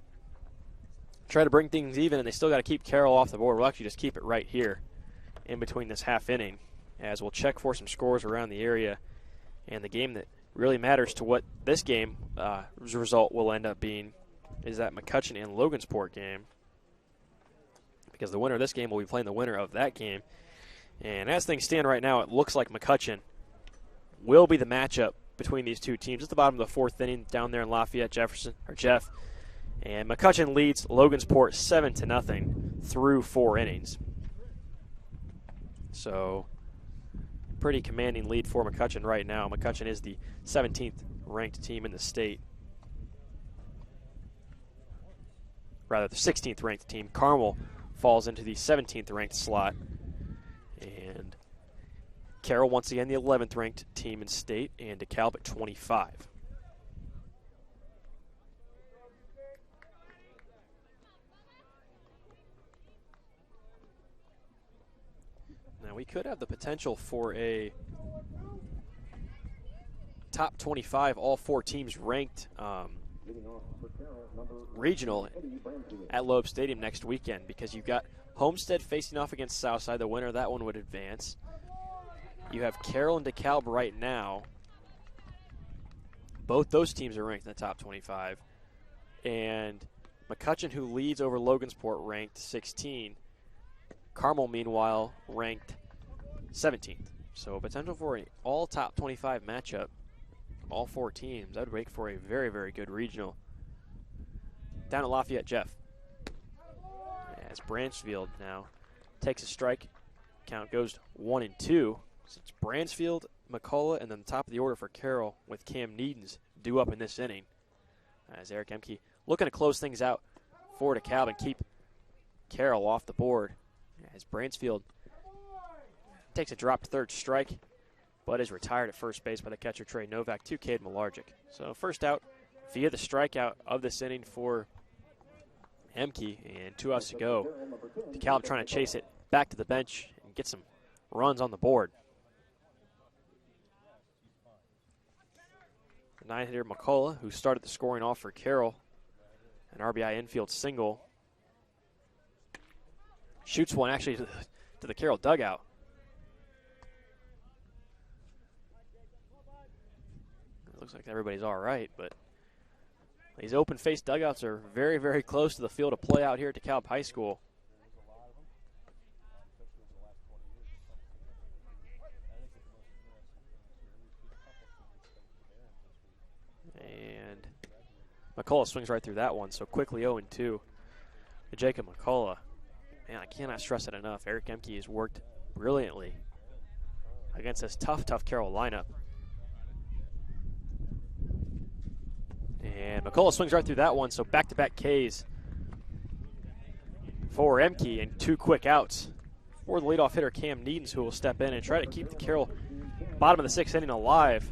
Try to bring things even, and they still got to keep Carroll off the board. We'll actually just keep it right here in between this half inning, as we'll check for some scores around the area. And the game that really matters to what this game result will end up being is that McCutcheon and Logansport game, because the winner of this game will be playing the winner of that game. And as things stand right now, it looks like McCutcheon will be the matchup between these two teams. At the bottom of the 4th inning down there in Lafayette, Jeff. And McCutcheon leads Logansport 7-0 through 4 innings. So, pretty commanding lead for McCutcheon right now. McCutcheon is the 17th ranked team in the state. Rather, the 16th ranked team. Carroll falls into the 17th ranked slot. And Carroll, once again, the 11th ranked team in state, and DeKalb at 25. Now, we could have the potential for a top 25, all 4 teams ranked regional at Loeb Stadium next weekend, because you've got Homestead facing off against Southside. The winner of that one would advance. You have Carroll and DeKalb right now. Both those teams are ranked in the top 25. And McCutcheon, who leads over Logansport, ranked 16. Carmel, meanwhile, ranked 17th. So potential for an all top 25 matchup. All 4 teams. That would make for a very, very good regional. Down at Lafayette, Jeff. As Bransfield now takes a strike. Count goes 1-2. So it's Bransfield, McCullough, and then the top of the order for Carroll with Cam Needens due up in this inning. As Eric Emke looking to close things out for DeKalb and keep Carroll off the board. As Bransfield takes a drop to third strike, but is retired at first base by the catcher Trey Novak to Cade Malargic. So first out via the strikeout of this inning for Emke, and 2 outs to go. DeKalb trying to chase it back to the bench and get some runs on the board. 9-hitter McCullough, who started the scoring off for Carroll, an RBI infield single. Shoots one actually to the Carroll dugout. It looks like everybody's all right, but these open-face dugouts are very, very close to the field of play out here at DeKalb High School. And McCullough swings right through that one, so quickly 0-2 to Jacob McCullough. Man, I cannot stress it enough. Eric Emke has worked brilliantly against this tough Carroll lineup. And McCullough swings right through that one, so back-to-back Ks for Emke and 2 quick outs for the leadoff hitter Cam Needens, who will step in and try to keep the Carroll bottom of the 6th inning alive.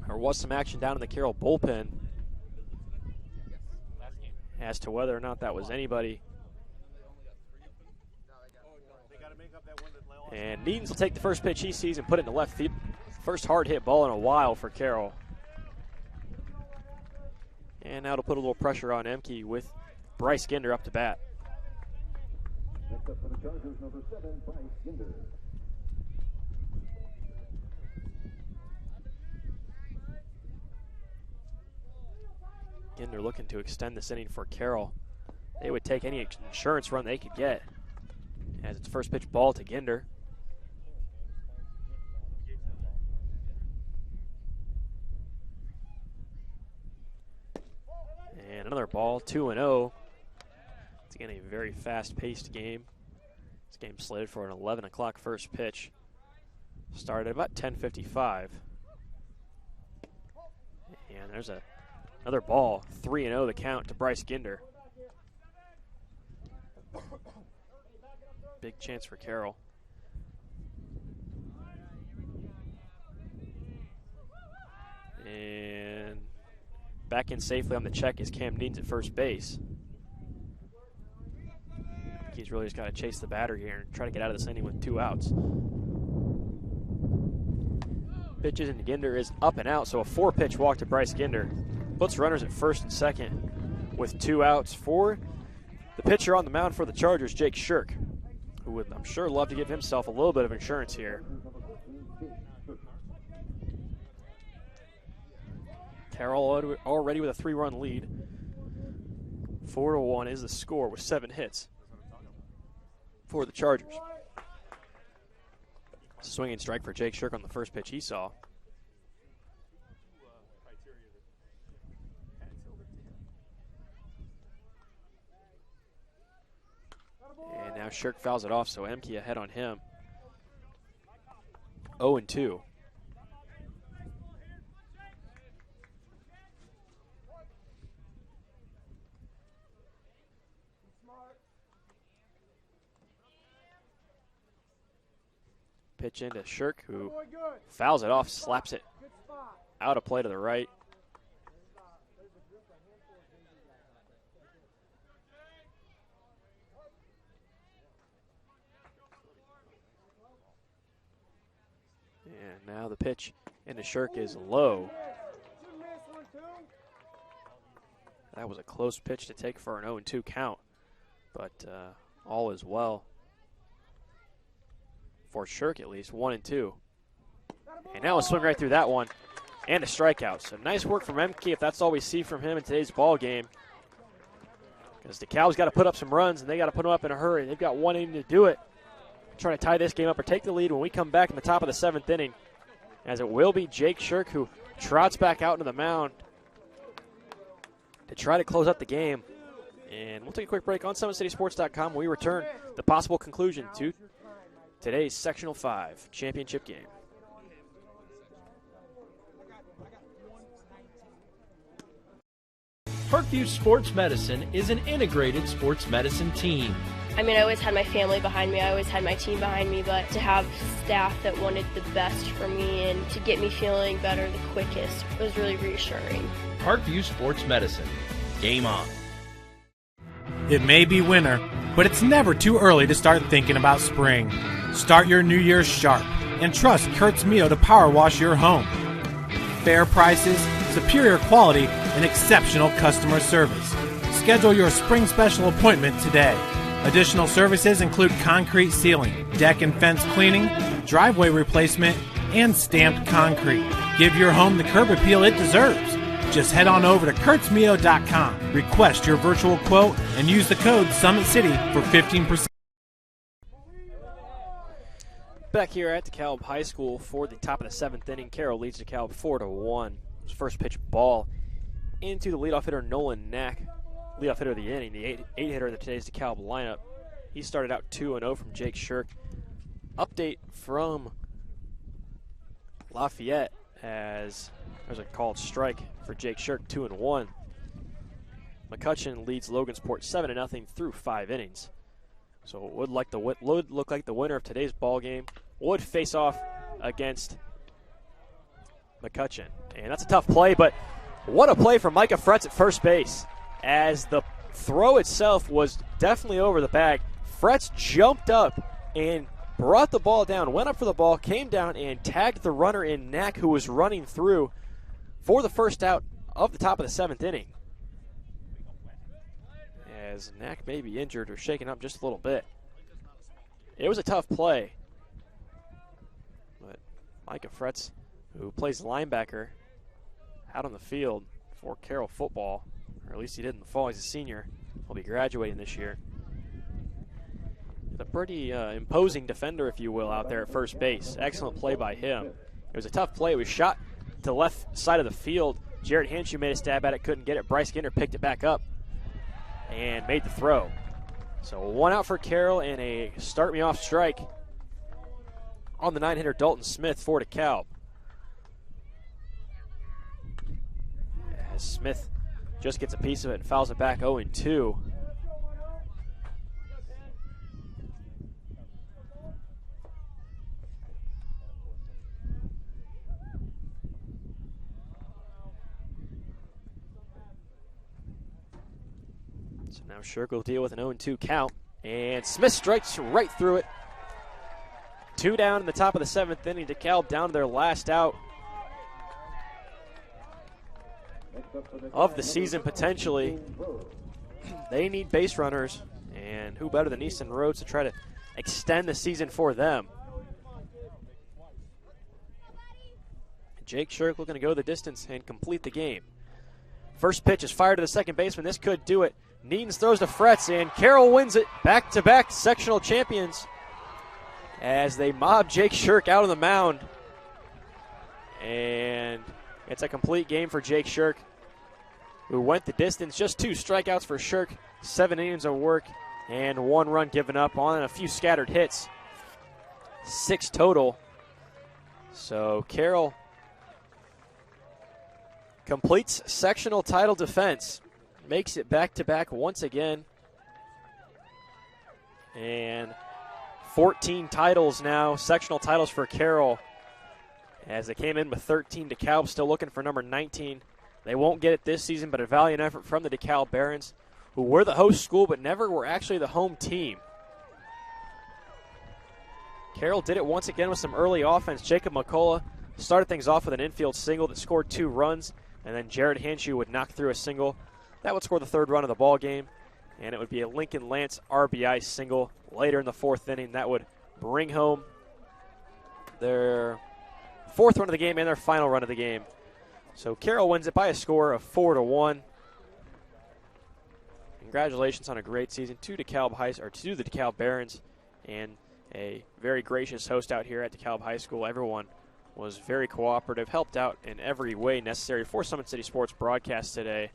There was some action down in the Carroll bullpen as to whether or not that was anybody. And Needens will take the first pitch he sees and put it in the left field. First hard hit ball in a while for Carroll. And now to put a little pressure on Emke with Bryce Ginder up to bat. Next up for the Chargers, number 7, Bryce Ginder. Ginder looking to extend this inning for Carroll. They would take any insurance run they could get. As it's first pitch ball to Ginder. And another ball, 2-0. It's again a very fast-paced game. This game's slated for an 11 o'clock first pitch. Started at about 10:55. And there's another ball, 3-0 the count to Bryce Ginder. Big chance for Carroll. And back in safely on the check is Cam Deans at first base. He's really just got to chase the batter here and try to get out of this inning with 2 outs. Pitches and Ginder is up and out, so a 4-pitch walk to Bryce Ginder. Puts runners at first and second with 2 outs for the pitcher on the mound for the Chargers, Jake Shirk, who would, I'm sure, love to give himself a little bit of insurance here. Carroll already with a 3-run lead. 4-1 is the score with 7 hits for the Chargers. Swinging strike for Jake Shirk on the first pitch he saw. And now Shirk fouls it off, so Emke ahead on him. 0-2. Pitch into Shirk, who fouls it off, slaps it out of play to the right. And now the pitch into Shirk is low. That was a close pitch to take for an 0-2 count, but all is well. For Shirk, at least, 1-2. And now a swing right through that one, and a strikeout. So nice work from Emke if that's all we see from him in today's ball game. Because DeKalb's got to put up some runs, and they got to put them up in a hurry. They've got 1 inning to do it. Trying to tie this game up or take the lead when we come back in the top of the 7th inning. As it will be Jake Shirk who trots back out into the mound to try to close out the game. And we'll take a quick break on SummitCitySports.com when we return the possible conclusion to today's Sectional 5 championship game. Parkview Sports Medicine is an integrated sports medicine team. I mean, I always had my family behind me. I always had my team behind me, but to have staff that wanted the best for me and to get me feeling better the quickest was really reassuring. Parkview Sports Medicine. Game on. It may be winter, but it's never too early to start thinking about spring. Start your new year sharp and trust Kurt's Mio to power wash your home. Fair prices, superior quality, and exceptional customer service. Schedule your spring special appointment today. Additional services include concrete sealing, deck and fence cleaning, driveway replacement, and stamped concrete. Give your home the curb appeal it deserves. Just head on over to kurtzmio.com, request your virtual quote, and use the code SummitCity for 15%. Back here at DeKalb High School for the top of the 7th inning, Carroll leads DeKalb 4-1. His first pitch ball into the leadoff hitter Nolan Knack. Leadoff hitter of the inning, the 8-hitter in today's DeKalb lineup. He started out 2-0 from Jake Shirk. Update from Lafayette as there's a called strike for Jake Shirk, 2-1. McCutcheon leads Logansport 7-0 through 5 innings. So it would look like the winner of today's ball game would face off against McCutcheon. And that's a tough play, but what a play from Micah Fretz at first base. As the throw itself was definitely over the bag, Fretz jumped up and brought the ball down, went up for the ball, came down and tagged the runner in Knack, who was running through for the first out of the top of the 7th inning. as Knack may be injured or shaken up just a little bit. It was a tough play, but Micah Fretz, who plays linebacker out on the field for Carroll football, or at least he did in the fall, he's a senior, will be graduating this year. A pretty imposing defender, if you will, out there at first base. Excellent play by him. It was a tough play. It was shot to the left side of the field. Jared Hanshew made a stab at it, couldn't get it. Bryce Ginter picked it back up and made the throw. So 1 out for Carroll and a start-me-off strike on the 9-hitter Dalton Smith for DeKalb. As Smith just gets a piece of it and fouls it back 0-2. So now Shirk will deal with an 0-2 count, and Smith strikes right through it. 2 down in the top of the 7th inning. DeKalb down to their last out of the season potentially. They need base runners, and who better than Easton Rhodes to try to extend the season for them. Jake Shirk looking to go the distance and complete the game. First pitch is fired to the second baseman. This could do it. Needens throws to Fretz, and Carroll wins it. Back-to-back sectional champions as they mob Jake Shirk out on the mound. And it's a complete game for Jake Shirk, who went the distance. Just 2 strikeouts for Shirk, 7 innings of work, and 1 run given up on a few scattered hits. 6 total. So Carroll completes sectional title defense. Makes it back-to-back once again. And 14 titles now, sectional titles for Carroll. As they came in with 13, DeKalb still looking for number 19. They won't get it this season, but a valiant effort from the DeKalb Barons, who were the host school but never were actually the home team. Carroll did it once again with some early offense. Jacob McCullough started things off with an infield single that scored 2 runs, and then Jared Hanshew would knock through a single. That would score the 3rd run of the ball game, and it would be a Lincoln Lance RBI single later in the 4th inning. That would bring home their 4th run of the game and their final run of the game. So Carroll wins it by a score of 4-1. Congratulations on a great season to the DeKalb Barons, and a very gracious host out here at DeKalb High School. Everyone was very cooperative, helped out in every way necessary for Summit City Sports broadcast today.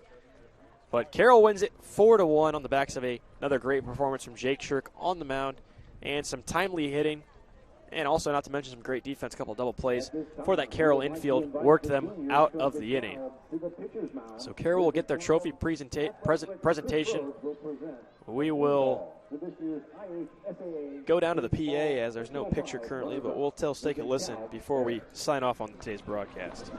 But Carroll wins it 4-1 on the backs of another great performance from Jake Shirk on the mound, and some timely hitting, and also not to mention some great defense, a couple of double plays for that Carroll infield, worked them out of the inning. So Carroll will get their trophy presentation. We will go down to the PA as there's no picture currently, but we'll take a listen before we sign off on today's broadcast.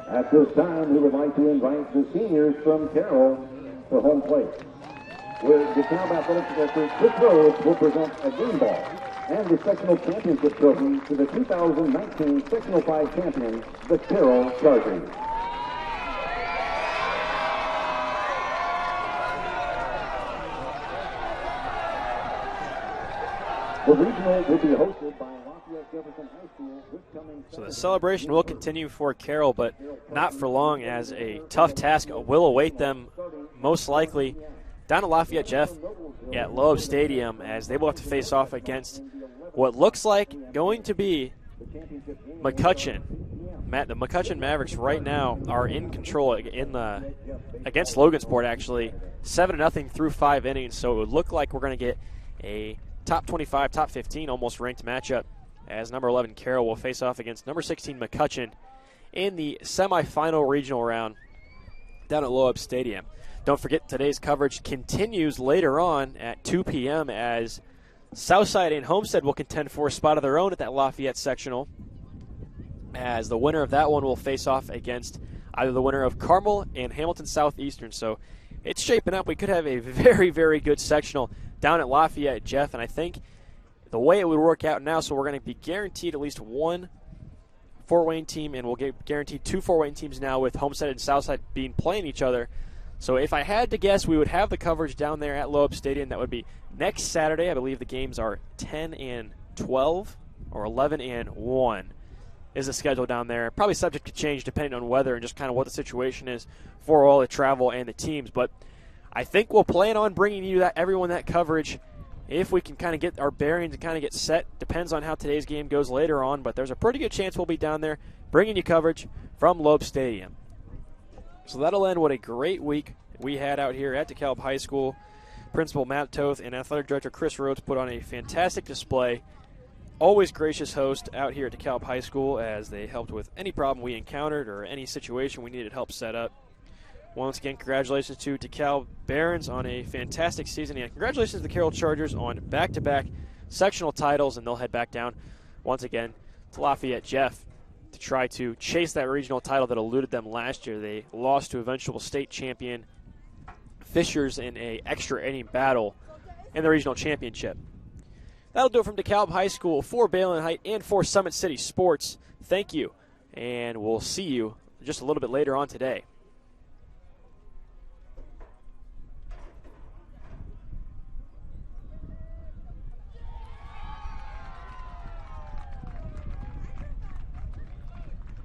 At this time, we would like to invite the seniors from Carroll to home plate. With DeKalb Athletic Director Chris Rhodes will present a game ball and the sectional championship trophy to the 2019 Sectional 5 champions, the Carroll Chargers. The regional will be hosted by Lafayette Jefferson High School this coming. So the celebration will continue for Carroll, but not for long, as a tough task will await them, most likely down at Lafayette Jeff at Loeb Stadium, as they will have to face off against what looks like going to be McCutcheon. The McCutcheon Mavericks right now are in control against Logansport, actually, 7-0 through 5 innings. So it would look like we're going to get a top 25, top 15 almost ranked matchup, as number 11 Carroll will face off against number 16 McCutcheon in the semifinal regional round down at Loeb Stadium. Don't forget, today's coverage continues later on at 2 p.m. as Southside and Homestead will contend for a spot of their own at that Lafayette sectional, as the winner of that one will face off against either the winner of Carroll and Hamilton Southeastern. So it's shaping up. We could have a very, very good sectional down at Lafayette, Jeff, and I think the way it would work out now, so we're going to be guaranteed at least one Fort Wayne team, and we'll get guaranteed 2 Fort Wayne teams now with Homestead and Southside being playing each other. So if I had to guess, we would have the coverage down there at Loeb Stadium. That would be next Saturday. I believe the games are 10 and 12 or 11 and 1 is the schedule down there. Probably subject to change depending on weather and just kind of what the situation is for all the travel and the teams. But I think we'll plan on bringing you everyone that coverage if we can kind of get our bearings and kind of get set. Depends on how today's game goes later on, but there's a pretty good chance we'll be down there bringing you coverage from Loeb Stadium. So that'll end what a great week we had out here at DeKalb High School. Principal Matt Toth and Athletic Director Chris Rhodes put on a fantastic display. Always gracious host out here at DeKalb High School as they helped with any problem we encountered or any situation we needed help set up. Once again, congratulations to DeKalb Barons on a fantastic season, and congratulations to the Carroll Chargers on back-to-back sectional titles, and they'll head back down once again to Lafayette, Jeff, to try to chase that regional title that eluded them last year. They lost to eventual state champion Fishers in a extra inning battle in the regional championship. That'll do it from DeKalb High School for Balin Height and for Summit City Sports. Thank you, and we'll see you just a little bit later on today.